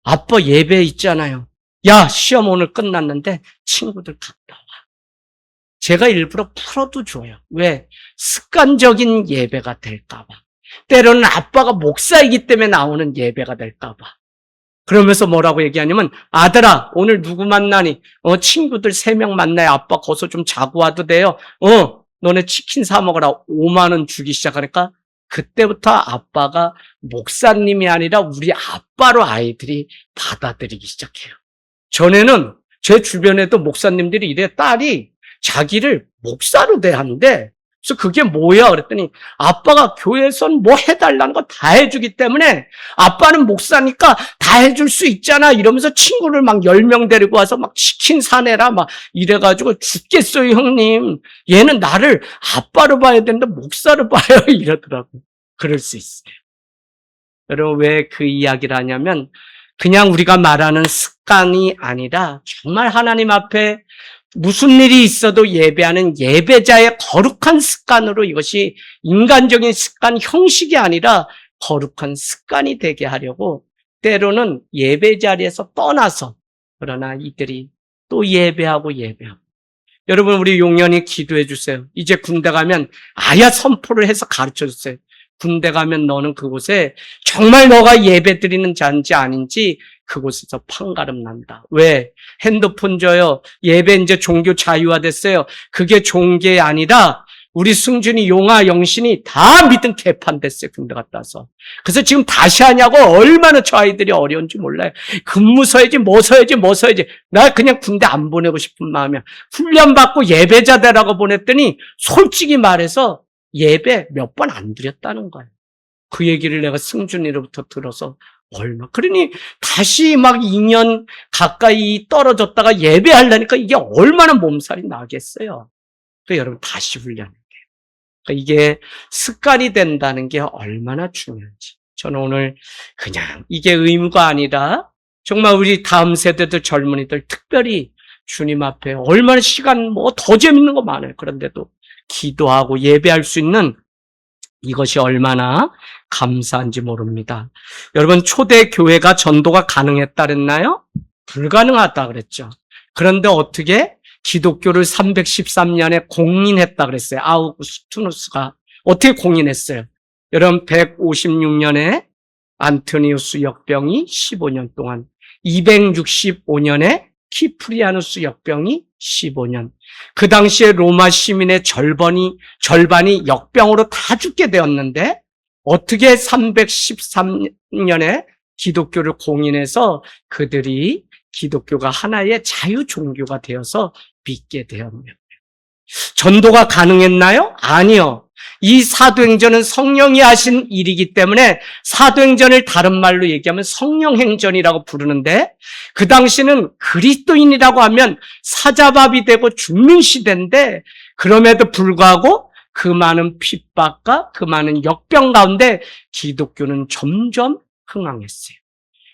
S1: 아빠 예배 있잖아요. 야, 시험 오늘 끝났는데 친구들 갔다 와. 제가 일부러 풀어도 줘요. 왜? 습관적인 예배가 될까 봐. 때로는 아빠가 목사이기 때문에 나오는 예배가 될까 봐. 그러면서 뭐라고 얘기하냐면 아들아, 오늘 누구 만나니? 친구들 3명 만나요. 아빠 거기서 좀 자고 와도 돼요. 너네 치킨 사 먹어라. 5만 원 주기 시작하니까 그때부터 아빠가 목사님이 아니라 우리 아빠로 아이들이 받아들이기 시작해요. 전에는 제 주변에도 목사님들이 이래. 딸이 자기를 목사로 대하는데, 그래서 그게 뭐야? 그랬더니 아빠가 교회에선 뭐 해달라는 거 다 해주기 때문에 아빠는 목사니까 다 해줄 수 있잖아 이러면서 친구를 막 10명 데리고 와서 막 치킨 사내라 막 이래가지고 죽겠어요 형님. 얘는 나를 아빠로 봐야 되는데 목사로 봐요 이러더라고. 그럴 수 있어요. 여러분 왜 그 이야기를 하냐면 그냥 우리가 말하는 습관이 아니라 정말 하나님 앞에 무슨 일이 있어도 예배하는 예배자의 거룩한 습관으로 이것이 인간적인 습관, 형식이 아니라 거룩한 습관이 되게 하려고 때로는 예배 자리에서 떠나서 그러나 이들이 또 예배하고. 여러분 우리 용연히 기도해 주세요. 이제 군대 가면 아야 선포를 해서 가르쳐 주세요. 군대 가면 너는 그곳에 정말 너가 예배 드리는 자인지 아닌지 그곳에서 판가름 난다. 왜? 핸드폰 줘요. 예배 이제 종교 자유화됐어요. 그게 종교이 아니라 우리 승준이, 용아, 영신이 다 믿음 개판됐어요. 군대 갔다 와서. 그래서 지금 다시 하냐고 얼마나 저 아이들이 어려운지 몰라요. 근무 서야지, 뭐 서야지. 나 그냥 군대 안 보내고 싶은 마음이야. 훈련받고 예배자 되라고 보냈더니 솔직히 말해서 예배 몇 번 안 드렸다는 거예요. 그 얘기를 내가 승준이로부터 들어서 그러니 다시 막 2년 가까이 떨어졌다가 예배하려니까 이게 얼마나 몸살이 나겠어요. 그러니까 여러분 다시 훈련해요. 그러니까 이게 습관이 된다는 게 얼마나 중요한지. 저는 오늘 그냥 이게 의무가 아니라 정말 우리 다음 세대들 젊은이들 특별히 주님 앞에 얼마나 시간 더 재밌는 거 많아요. 그런데도 기도하고 예배할 수 있는 이것이 얼마나 감사한지 모릅니다. 여러분 초대 교회가 전도가 가능했다 그랬나요? 불가능하다 그랬죠. 그런데 어떻게 기독교를 313년에 공인했다 그랬어요. 아우구스투누스가 어떻게 공인했어요? 여러분 156년에 안토니우스 역병이 15년 동안, 265년에 키프리아누스 역병이 15년. 그 당시에 로마 시민의 절반이 역병으로 다 죽게 되었는데 어떻게 313년에 기독교를 공인해서 그들이 기독교가 하나의 자유 종교가 되어서 믿게 되었냐. 전도가 가능했나요? 아니요. 이 사도행전은 성령이 하신 일이기 때문에 사도행전을 다른 말로 얘기하면 성령행전이라고 부르는데 그 당시는 그리스도인이라고 하면 사자밥이 되고 죽는 시대인데 그럼에도 불구하고 그 많은 핍박과 그 많은 역병 가운데 기독교는 점점 흥황했어요.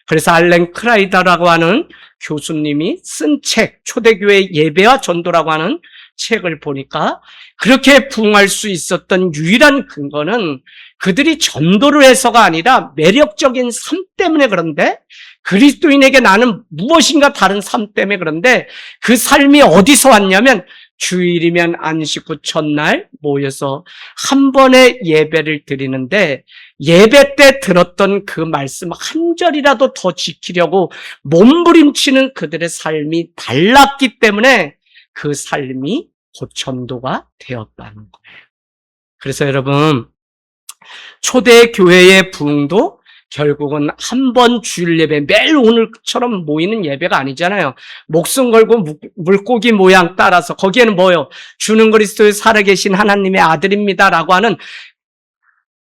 S1: 그래서 알렌 크라이더라고 하는 교수님이 쓴 책, 초대교회 예배와 전도라고 하는 책을 보니까 그렇게 부흥할 수 있었던 유일한 근거는 그들이 전도를 해서가 아니라 매력적인 삶 때문에 그런데 그리스도인에게 나는 무엇인가 다른 삶 때문에 그런데 그 삶이 어디서 왔냐면 주일이면 안식 후 첫날 모여서 한 번의 예배를 드리는데 예배 때 들었던 그 말씀 한 절이라도 더 지키려고 몸부림치는 그들의 삶이 달랐기 때문에 그 삶이 곧 전도가 되었다는 거예요. 그래서 여러분, 초대 교회의 부흥도 결국은 한 번 주일 예배, 매일 오늘처럼 모이는 예배가 아니잖아요. 목숨 걸고 물고기 모양 따라서 거기에는 뭐예요? 주는 그리스도의 살아계신 하나님의 아들입니다라고 하는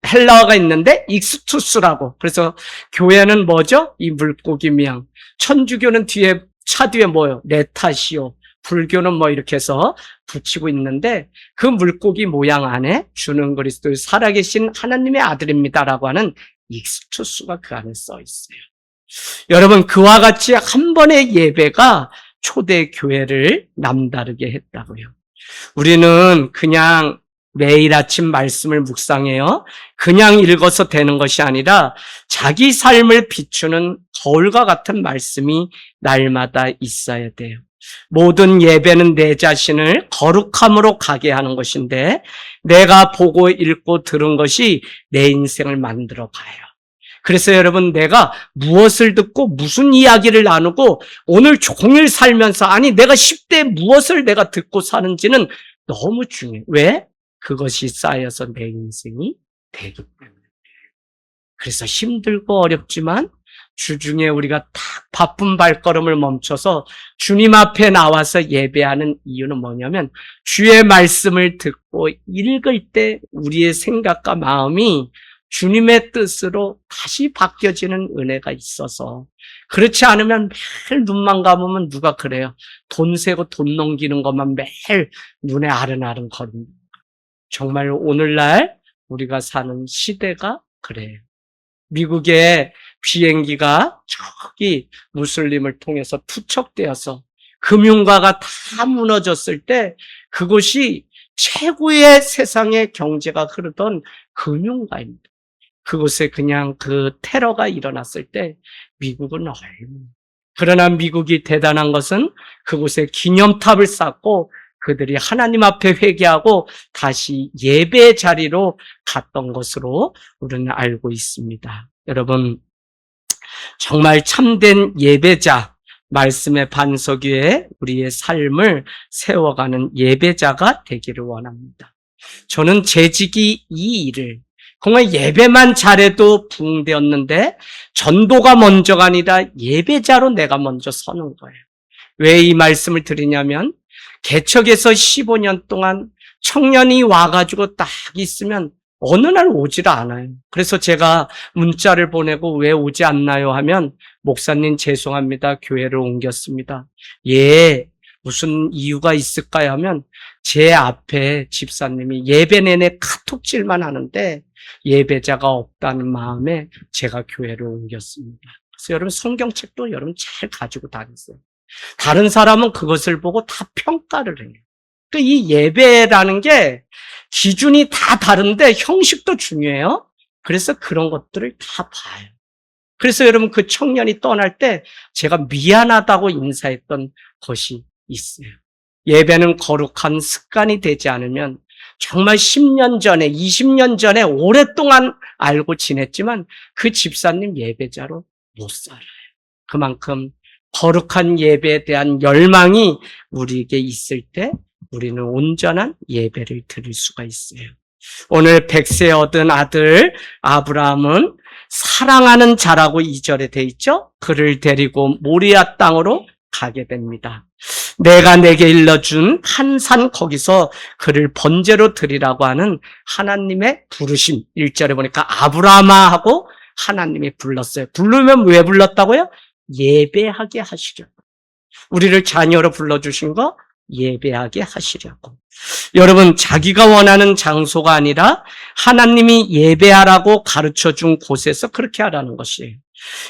S1: 헬라어가 있는데 익스투스라고. 그래서 교회는 뭐죠? 이 물고기 모양. 천주교는 뒤에 차 뒤에 뭐예요? 레타시오. 불교는 뭐 이렇게 해서 붙이고 있는데 그 물고기 모양 안에 주는 그리스도의 살아계신 하나님의 아들입니다라고 하는 익스투스가 그 안에 써 있어요. 여러분, 그와 같이 한 번의 예배가 초대 교회를 남다르게 했다고요. 우리는 그냥 매일 아침 말씀을 묵상해요. 그냥 읽어서 되는 것이 아니라 자기 삶을 비추는 거울과 같은 말씀이 날마다 있어야 돼요. 모든 예배는 내 자신을 거룩함으로 가게 하는 것인데 내가 보고 읽고 들은 것이 내 인생을 만들어 가요. 그래서 여러분, 내가 무엇을 듣고 무슨 이야기를 나누고 오늘 종일 살면서 아니 내가 10대 무엇을 내가 듣고 사는지는 너무 중요해요. 왜? 그것이 쌓여서 내 인생이 되기 때문에. 그래서 힘들고 어렵지만 주중에 우리가 딱 바쁜 발걸음을 멈춰서 주님 앞에 나와서 예배하는 이유는 뭐냐면 주의 말씀을 듣고 읽을 때 우리의 생각과 마음이 주님의 뜻으로 다시 바뀌어지는 은혜가 있어서, 그렇지 않으면 매일 눈만 감으면 누가 그래요? 돈 세고 돈 넘기는 것만 매일 눈에 아른아른 거립니다. 정말 오늘날 우리가 사는 시대가 그래요. 미국의 비행기가 저기 무슬림을 통해서 투척되어서 금융가가 다 무너졌을 때 그곳이 최고의 세상의 경제가 흐르던 금융가입니다. 그곳에 그냥 그 테러가 일어났을 때 미국은 얼마나. 그러나 미국이 대단한 것은 그곳에 기념탑을 쌓고 그들이 하나님 앞에 회개하고 다시 예배 자리로 갔던 것으로 우리는 알고 있습니다. 여러분, 정말 참된 예배자, 말씀의 반석 위에 우리의 삶을 세워가는 예배자가 되기를 원합니다. 저는 재직이 이 일을 정말 예배만 잘해도 부흥되었는데 전도가 먼저가 아니라 예배자로 내가 먼저 서는 거예요. 왜 이 말씀을 드리냐면 개척에서 15년 동안 청년이 와가지고 딱 있으면 어느 날 오지를 않아요. 그래서 제가 문자를 보내고 왜 오지 않나요 하면 목사님 죄송합니다. 교회를 옮겼습니다. 예, 무슨 이유가 있을까요 하면 제 앞에 집사님이 예배 내내 카톡질만 하는데 예배자가 없다는 마음에 제가 교회를 옮겼습니다. 그래서 여러분 성경책도 여러분 잘 가지고 다니세요. 다른 사람은 그것을 보고 다 평가를 해요. 그러니까 이 예배라는 게 기준이 다 다른데 형식도 중요해요. 그래서 그런 것들을 다 봐요. 그래서 여러분 그 청년이 떠날 때 제가 미안하다고 인사했던 것이 있어요. 예배는 거룩한 습관이 되지 않으면 정말 10년 전에 20년 전에 오랫동안 알고 지냈지만 그 집사님 예배자로 못 살아요. 그만큼 거룩한 예배에 대한 열망이 우리에게 있을 때 우리는 온전한 예배를 드릴 수가 있어요. 오늘 100세 얻은 아들 아브라함은 사랑하는 자라고 2절에 돼 있죠. 그를 데리고 모리아 땅으로 가게 됩니다. 내가 내게 일러준 한 산 거기서 그를 번제로 드리라고 하는 하나님의 부르심. 1절에 보니까 아브라함아 하고 하나님이 불렀어요. 부르면 왜 불렀다고요? 예배하게 하시려고. 우리를 자녀로 불러주신 거 예배하게 하시려고. 여러분, 자기가 원하는 장소가 아니라 하나님이 예배하라고 가르쳐준 곳에서 그렇게 하라는 것이에요.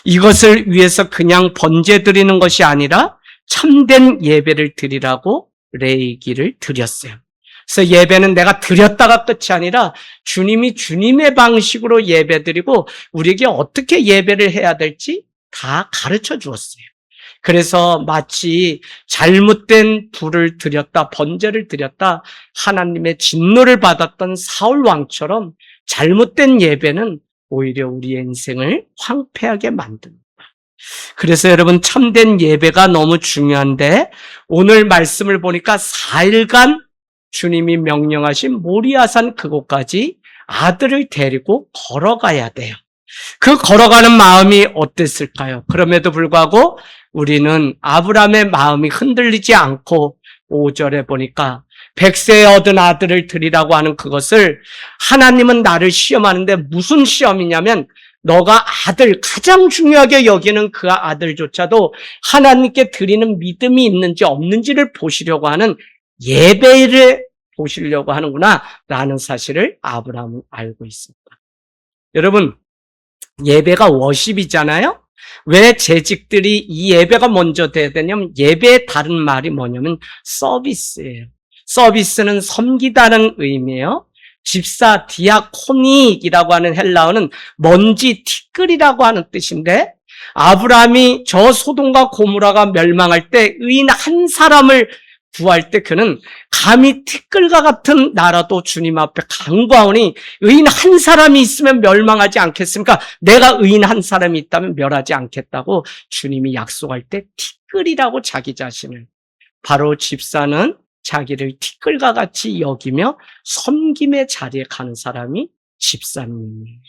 S1: 이것을 위해서 그냥 번제 드리는 것이 아니라 참된 예배를 드리라고 레위기를 드렸어요. 그래서 예배는 내가 드렸다가 끝이 아니라 주님이 주님의 방식으로 예배 드리고 우리에게 어떻게 예배를 해야 될지 다 가르쳐 주었어요. 그래서 마치 잘못된 불을 드렸다, 번제를 드렸다, 하나님의 진노를 받았던 사울 왕처럼 잘못된 예배는 오히려 우리의 인생을 황폐하게 만듭니다. 그래서 여러분 참된 예배가 너무 중요한데 오늘 말씀을 보니까 4일간 주님이 명령하신 모리아산 그곳까지 아들을 데리고 걸어가야 돼요. 그 걸어가는 마음이 어땠을까요? 그럼에도 불구하고 우리는 아브라함의 마음이 흔들리지 않고 5절에 보니까 100세에 얻은 아들을 드리라고 하는 그것을 하나님은 나를 시험하는데 무슨 시험이냐면 너가 아들, 가장 중요하게 여기는 그 아들조차도 하나님께 드리는 믿음이 있는지 없는지를 보시려고 하는 예배를 보시려고 하는구나 라는 사실을 아브라함은 알고 있습니다. 여러분, 예배가 워십이잖아요? 왜 재직들이 이 예배가 먼저 돼야 되냐면 예배의 다른 말이 뭐냐면 서비스예요. 서비스는 섬기다는 의미예요. 집사 디아코닉이라고 하는 헬라어는 먼지 티끌이라고 하는 뜻인데 아브라함이 저 소돔과 고모라가 멸망할 때 의인 한 사람을 구할 때 그는 감히 티끌과 같은 나라도 주님 앞에 간구하오니 의인 한 사람이 있으면 멸망하지 않겠습니까? 내가 의인 한 사람이 있다면 멸하지 않겠다고 주님이 약속할 때 티끌이라고 자기 자신을, 바로 집사는 자기를 티끌과 같이 여기며 섬김의 자리에 가는 사람이 집사님이에요.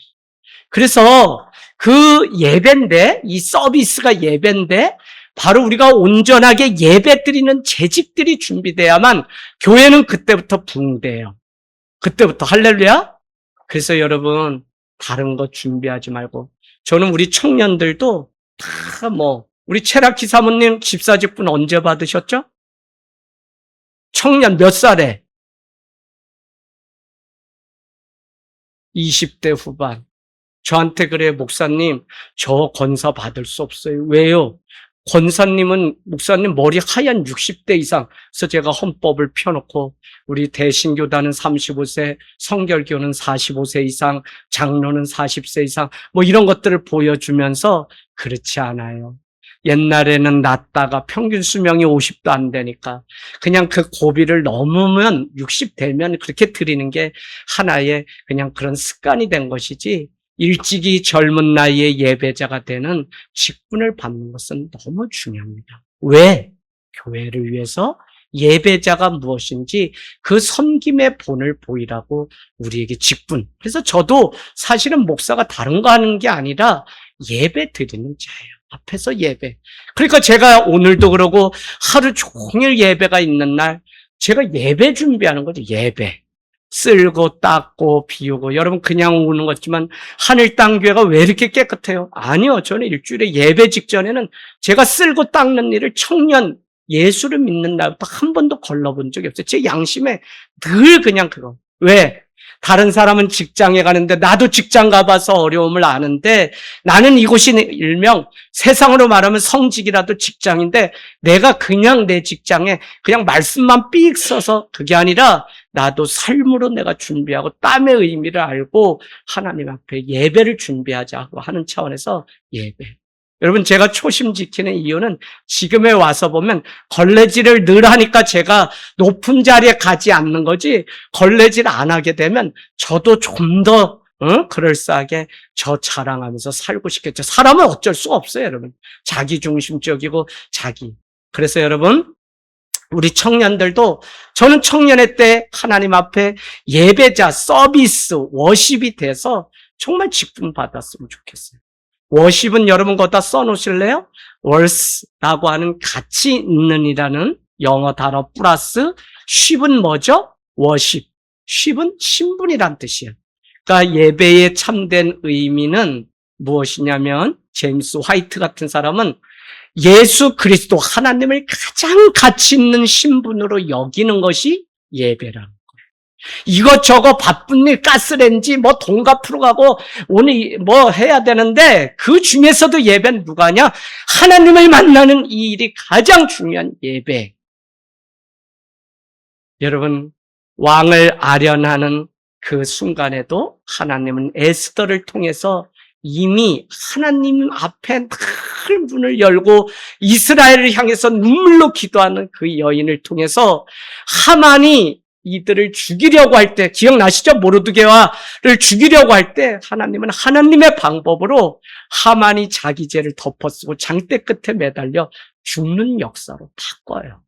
S1: 그래서 그 예배인데, 이 서비스가 예배인데 바로 우리가 온전하게 예배 드리는 재직들이 준비돼야만 교회는 그때부터 부흥돼요. 그때부터 할렐루야. 그래서 여러분 다른 거 준비하지 말고, 저는 우리 청년들도 다 우리 최락희 사모님 집사직분 언제 받으셨죠? 청년 몇 살에? 20대 후반. 저한테 그래요. 목사님, 저 권사 받을 수 없어요. 왜요? 권사님은, 목사님 머리 하얀 60대 이상. 그래서 제가 헌법을 펴놓고 우리 대신교단은 35세, 성결교는 45세 이상, 장로는 40세 이상 이런 것들을 보여주면서 그렇지 않아요. 옛날에는 낮다가 평균 수명이 50도 안 되니까 그냥 그 고비를 넘으면 60 되면 그렇게 드리는 게 하나의 그냥 그런 습관이 된 것이지, 일찍이 젊은 나이에 예배자가 되는 직분을 받는 것은 너무 중요합니다. 왜? 교회를 위해서 예배자가 무엇인지 그 섬김의 본을 보이라고 우리에게 직분. 그래서 저도 사실은 목사가 다른 거 하는 게 아니라 예배 드리는 자예요. 앞에서 예배. 그러니까 제가 오늘도 그러고 하루 종일 예배가 있는 날 제가 예배 준비하는 거죠. 예배. 쓸고 닦고 비우고. 여러분 그냥 오는 것 같지만 하늘 땅 교회가 왜 이렇게 깨끗해요? 아니요. 저는 일주일에 예배 직전에는 제가 쓸고 닦는 일을 청년 예수를 믿는 날부터 한 번도 걸러본 적이 없어요. 제 양심에 늘 그냥 그거. 왜? 다른 사람은 직장에 가는데 나도 직장 가봐서 어려움을 아는데 나는 이곳이 일명 세상으로 말하면 성직이라도 직장인데 내가 그냥 내 직장에 그냥 말씀만 삑 써서 그게 아니라 나도 삶으로 내가 준비하고 땀의 의미를 알고 하나님 앞에 예배를 준비하자고 하는 차원에서 예배. 여러분 제가 초심 지키는 이유는 지금에 와서 보면 걸레질을 늘 하니까 제가 높은 자리에 가지 않는 거지, 걸레질 안 하게 되면 저도 좀 더 그럴싸하게 저 자랑하면서 살고 싶겠죠. 사람은 어쩔 수가 없어요, 여러분. 자기중심적이고 자기. 그래서 여러분 우리 청년들도, 저는 청년회 때 하나님 앞에 예배자, 서비스, 워십이 돼서 정말 직분 받았으면 좋겠어요. 워십은 여러분 거기다 써놓으실래요? 월스라고 하는 가치 있는 이라는 영어 단어 플러스 쉽은 뭐죠? 워십. 쉽은 신분이란 뜻이에요. 그러니까 예배의 참된 의미는 무엇이냐면 제임스 화이트 같은 사람은 예수 그리스도 하나님을 가장 가치 있는 신분으로 여기는 것이 예배라는 거예요. 이것저것 바쁜 일, 가스레인지, 돈 갚으러 가고, 오늘 해야 되는데, 그 중에서도 예배는 누가 하냐? 하나님을 만나는 이 일이 가장 중요한 예배. 여러분, 왕을 아련하는 그 순간에도 하나님은 에스더를 통해서 이미 하나님 앞에 늘 문을 열고 이스라엘을 향해서 눈물로 기도하는 그 여인을 통해서 하만이 이들을 죽이려고 할 때, 기억나시죠? 모르드게와를 죽이려고 할 때 하나님은 하나님의 방법으로 하만이 자기 죄를 덮어쓰고 장대 끝에 매달려 죽는 역사로 바꿔요.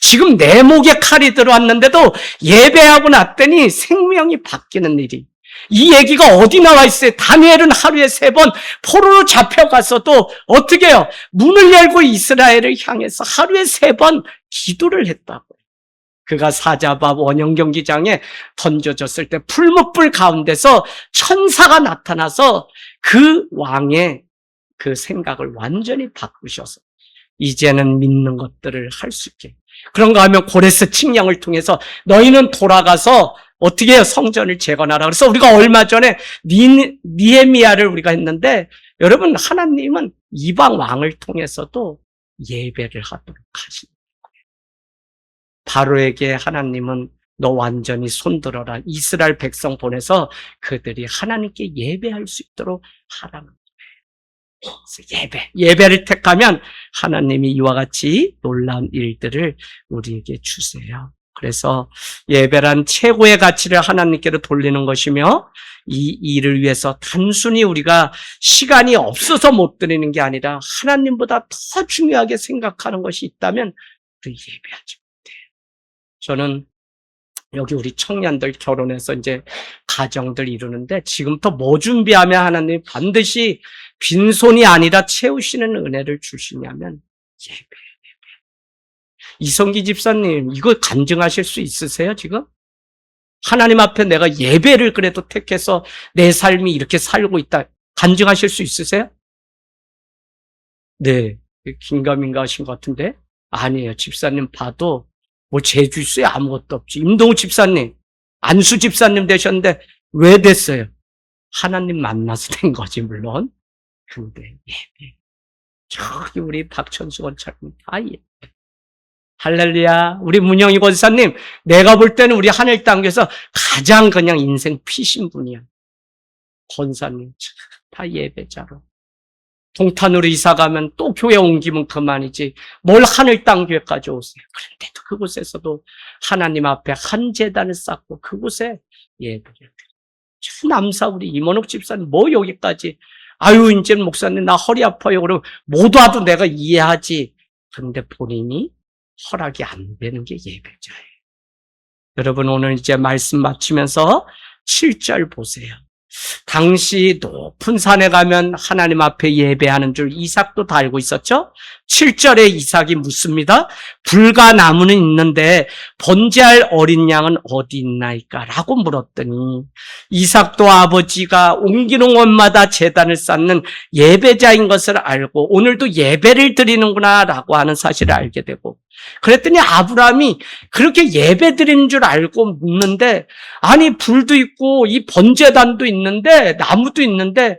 S1: 지금 내 목에 칼이 들어왔는데도 예배하고 났더니 생명이 바뀌는 일이. 이 얘기가 어디 나와 있어요? 다니엘은 하루에 3번 포로로 잡혀가서도 어떻게 해요? 문을 열고 이스라엘을 향해서 하루에 3번 기도를 했다고요. 그가 사자밥 원형 경기장에 던져졌을 때 풀무불 가운데서 천사가 나타나서 그 왕의 그 생각을 완전히 바꾸셔서 이제는 믿는 것들을 할 수 있게. 그런가 하면 고레스 칙령을 통해서 너희는 돌아가서 어떻게 해요? 성전을 재건하라. 그래서 우리가 얼마 전에 니에미야를 우리가 했는데 여러분 하나님은 이방 왕을 통해서도 예배를 하도록 하십니다. 바로에게 하나님은 너 완전히 손들어라. 이스라엘 백성 보내서 그들이 하나님께 예배할 수 있도록 하라는 거예요. 예배를 택하면 하나님이 이와 같이 놀라운 일들을 우리에게 주세요. 그래서 예배란 최고의 가치를 하나님께로 돌리는 것이며 이 일을 위해서 단순히 우리가 시간이 없어서 못 드리는 게 아니라 하나님보다 더 중요하게 생각하는 것이 있다면 우리 예배하지 못해요. 저는 여기 우리 청년들 결혼해서 이제 가정들 이루는데 지금부터 뭐 준비하면 하나님이 반드시 빈손이 아니라 채우시는 은혜를 주시냐면 예배. 이성기 집사님, 이거 간증하실 수 있으세요, 지금? 하나님 앞에 내가 예배를 그래도 택해서 내 삶이 이렇게 살고 있다. 간증하실 수 있으세요? 네. 긴가민가 하신 것 같은데? 아니에요. 집사님 봐도 뭐 제주도에 아무것도 없지. 임동우 집사님, 안수 집사님 되셨는데 왜 됐어요? 하나님 만나서 된 거지, 물론. 근데 예배. 저기 우리 박천수 원장님 다 예배. 할렐루야. 우리 문영희 권사님, 내가 볼 때는 우리 하늘 땅에서 가장 그냥 인생 피신 분이야. 권사님, 다 예배자로. 동탄으로 이사 가면 또 교회 옮기면 그만이지. 뭘 하늘 땅 교회까지 오세요. 그런데도 그곳에서도 하나님 앞에 한 제단을 쌓고 그곳에 예배를 드려요. 저 남사 우리 이mon옥 집사님, 뭐 여기까지. 아유, 이제 목사님 나 허리 아파요. 그러면 못 와도 내가 이해하지. 그런데 본인이 허락이 안 되는 게 예배자예요. 여러분 오늘 이제 말씀 마치면서 7절 보세요. 당시 높은 산에 가면 하나님 앞에 예배하는 줄 이삭도 다 알고 있었죠? 7절에 이삭이 묻습니다. 불과 나무는 있는데 번제할 어린 양은 어디 있나이까? 라고 물었더니 이삭도 아버지가 옮기는 곳마다 제단을 쌓는 예배자인 것을 알고 오늘도 예배를 드리는구나 라고 하는 사실을 알게 되고 그랬더니 아브라함이 그렇게 예배 드리는 줄 알고 묻는데 아니 불도 있고 이 번제단도 있는데 나무도 있는데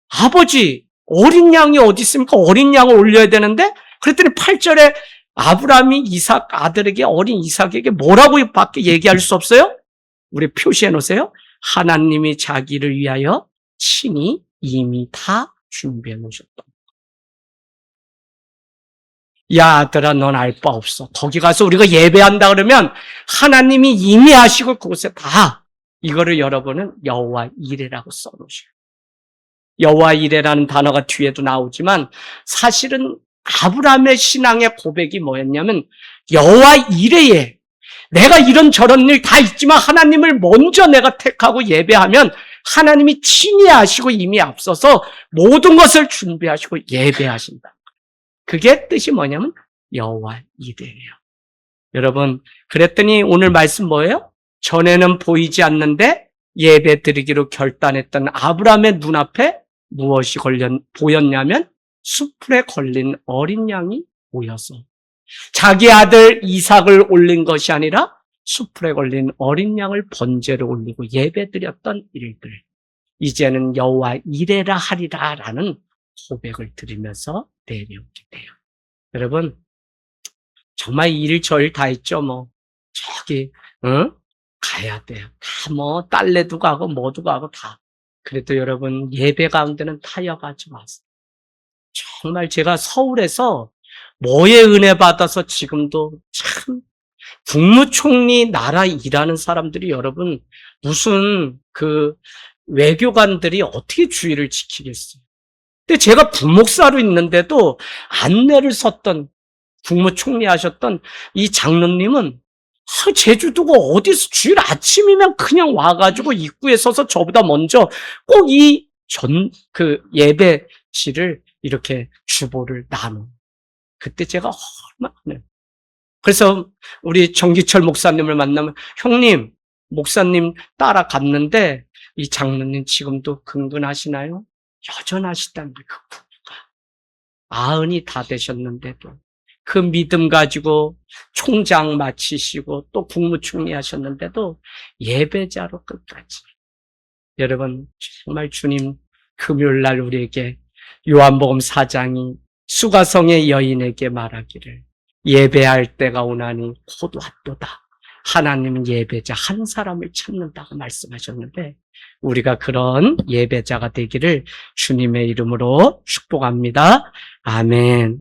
S1: 아버지 어린 양이 어디 있습니까? 어린 양을 올려야 되는데 그랬더니 8절에 아브라함이 이삭 아들에게 어린 이삭에게 뭐라고 밖에 얘기할 수 없어요? 우리 표시해 놓으세요. 하나님이 자기를 위하여 친히 이미 다 준비해 놓으셨다. 야 아들아 넌 알 바 없어. 거기 가서 우리가 예배한다 그러면 하나님이 이미 하시고 그곳에 다 이거를 여러분은 여호와 이레라고 써놓으셔요. 여호와 이레라는 단어가 뒤에도 나오지만 사실은 아브라함의 신앙의 고백이 뭐였냐면 여호와 이레에 내가 이런저런 일 다 있지만 하나님을 먼저 내가 택하고 예배하면 하나님이 친히 하시고 이미 앞서서 모든 것을 준비하시고 예배하신다. 그게 뜻이 뭐냐면 여호와 이레예요. 여러분 그랬더니 오늘 말씀 뭐예요? 전에는 보이지 않는데 예배 드리기로 결단했던 아브라함의 눈앞에 무엇이 보였냐면 숯불에 걸린 어린 양이 보여서 자기 아들 이삭을 올린 것이 아니라 숯불에 걸린 어린 양을 번제로 올리고 예배드렸던 일들. 이제는 여호와 이레라 하리라 라는 고백을 드리면서 내려오게 돼요. 여러분 정말 일 저일 다 했죠. 뭐 저기 가야 돼요. 다 뭐 딸내도 가고 뭐도 가고 다. 그래도 여러분 예배 가운데는 타협하지 마세요. 정말 제가 서울에서 뭐에 은혜 받아서 지금도 참 국무총리 나라 일하는 사람들이 여러분 무슨 그 외교관들이 어떻게 주의를 지키겠어요. 근데 제가 부목사로 있는데도 안내를 썼던 국무총리 하셨던 이 장로님은 제주도고 어디서 주일 아침이면 그냥 와가지고 입구에 서서 저보다 먼저 꼭 이 예배실을 이렇게 주보를 나누. 그때 제가 얼마나. 그래서 우리 정기철 목사님을 만나면, 형님, 목사님 따라갔는데 이 장로님 지금도 근근하시나요? 여전하시답니다. 그 부부가. 90이 다 되셨는데도 그 믿음 가지고 총장 마치시고 또 국무총리 하셨는데도 예배자로 끝까지. 여러분, 정말 주님 금요일날 우리에게 요한복음 4장이 수가성의 여인에게 말하기를 예배할 때가 오나니 곧 왔도다. 하나님은 예배자 한 사람을 찾는다고 말씀하셨는데 우리가 그런 예배자가 되기를 주님의 이름으로 축복합니다. 아멘.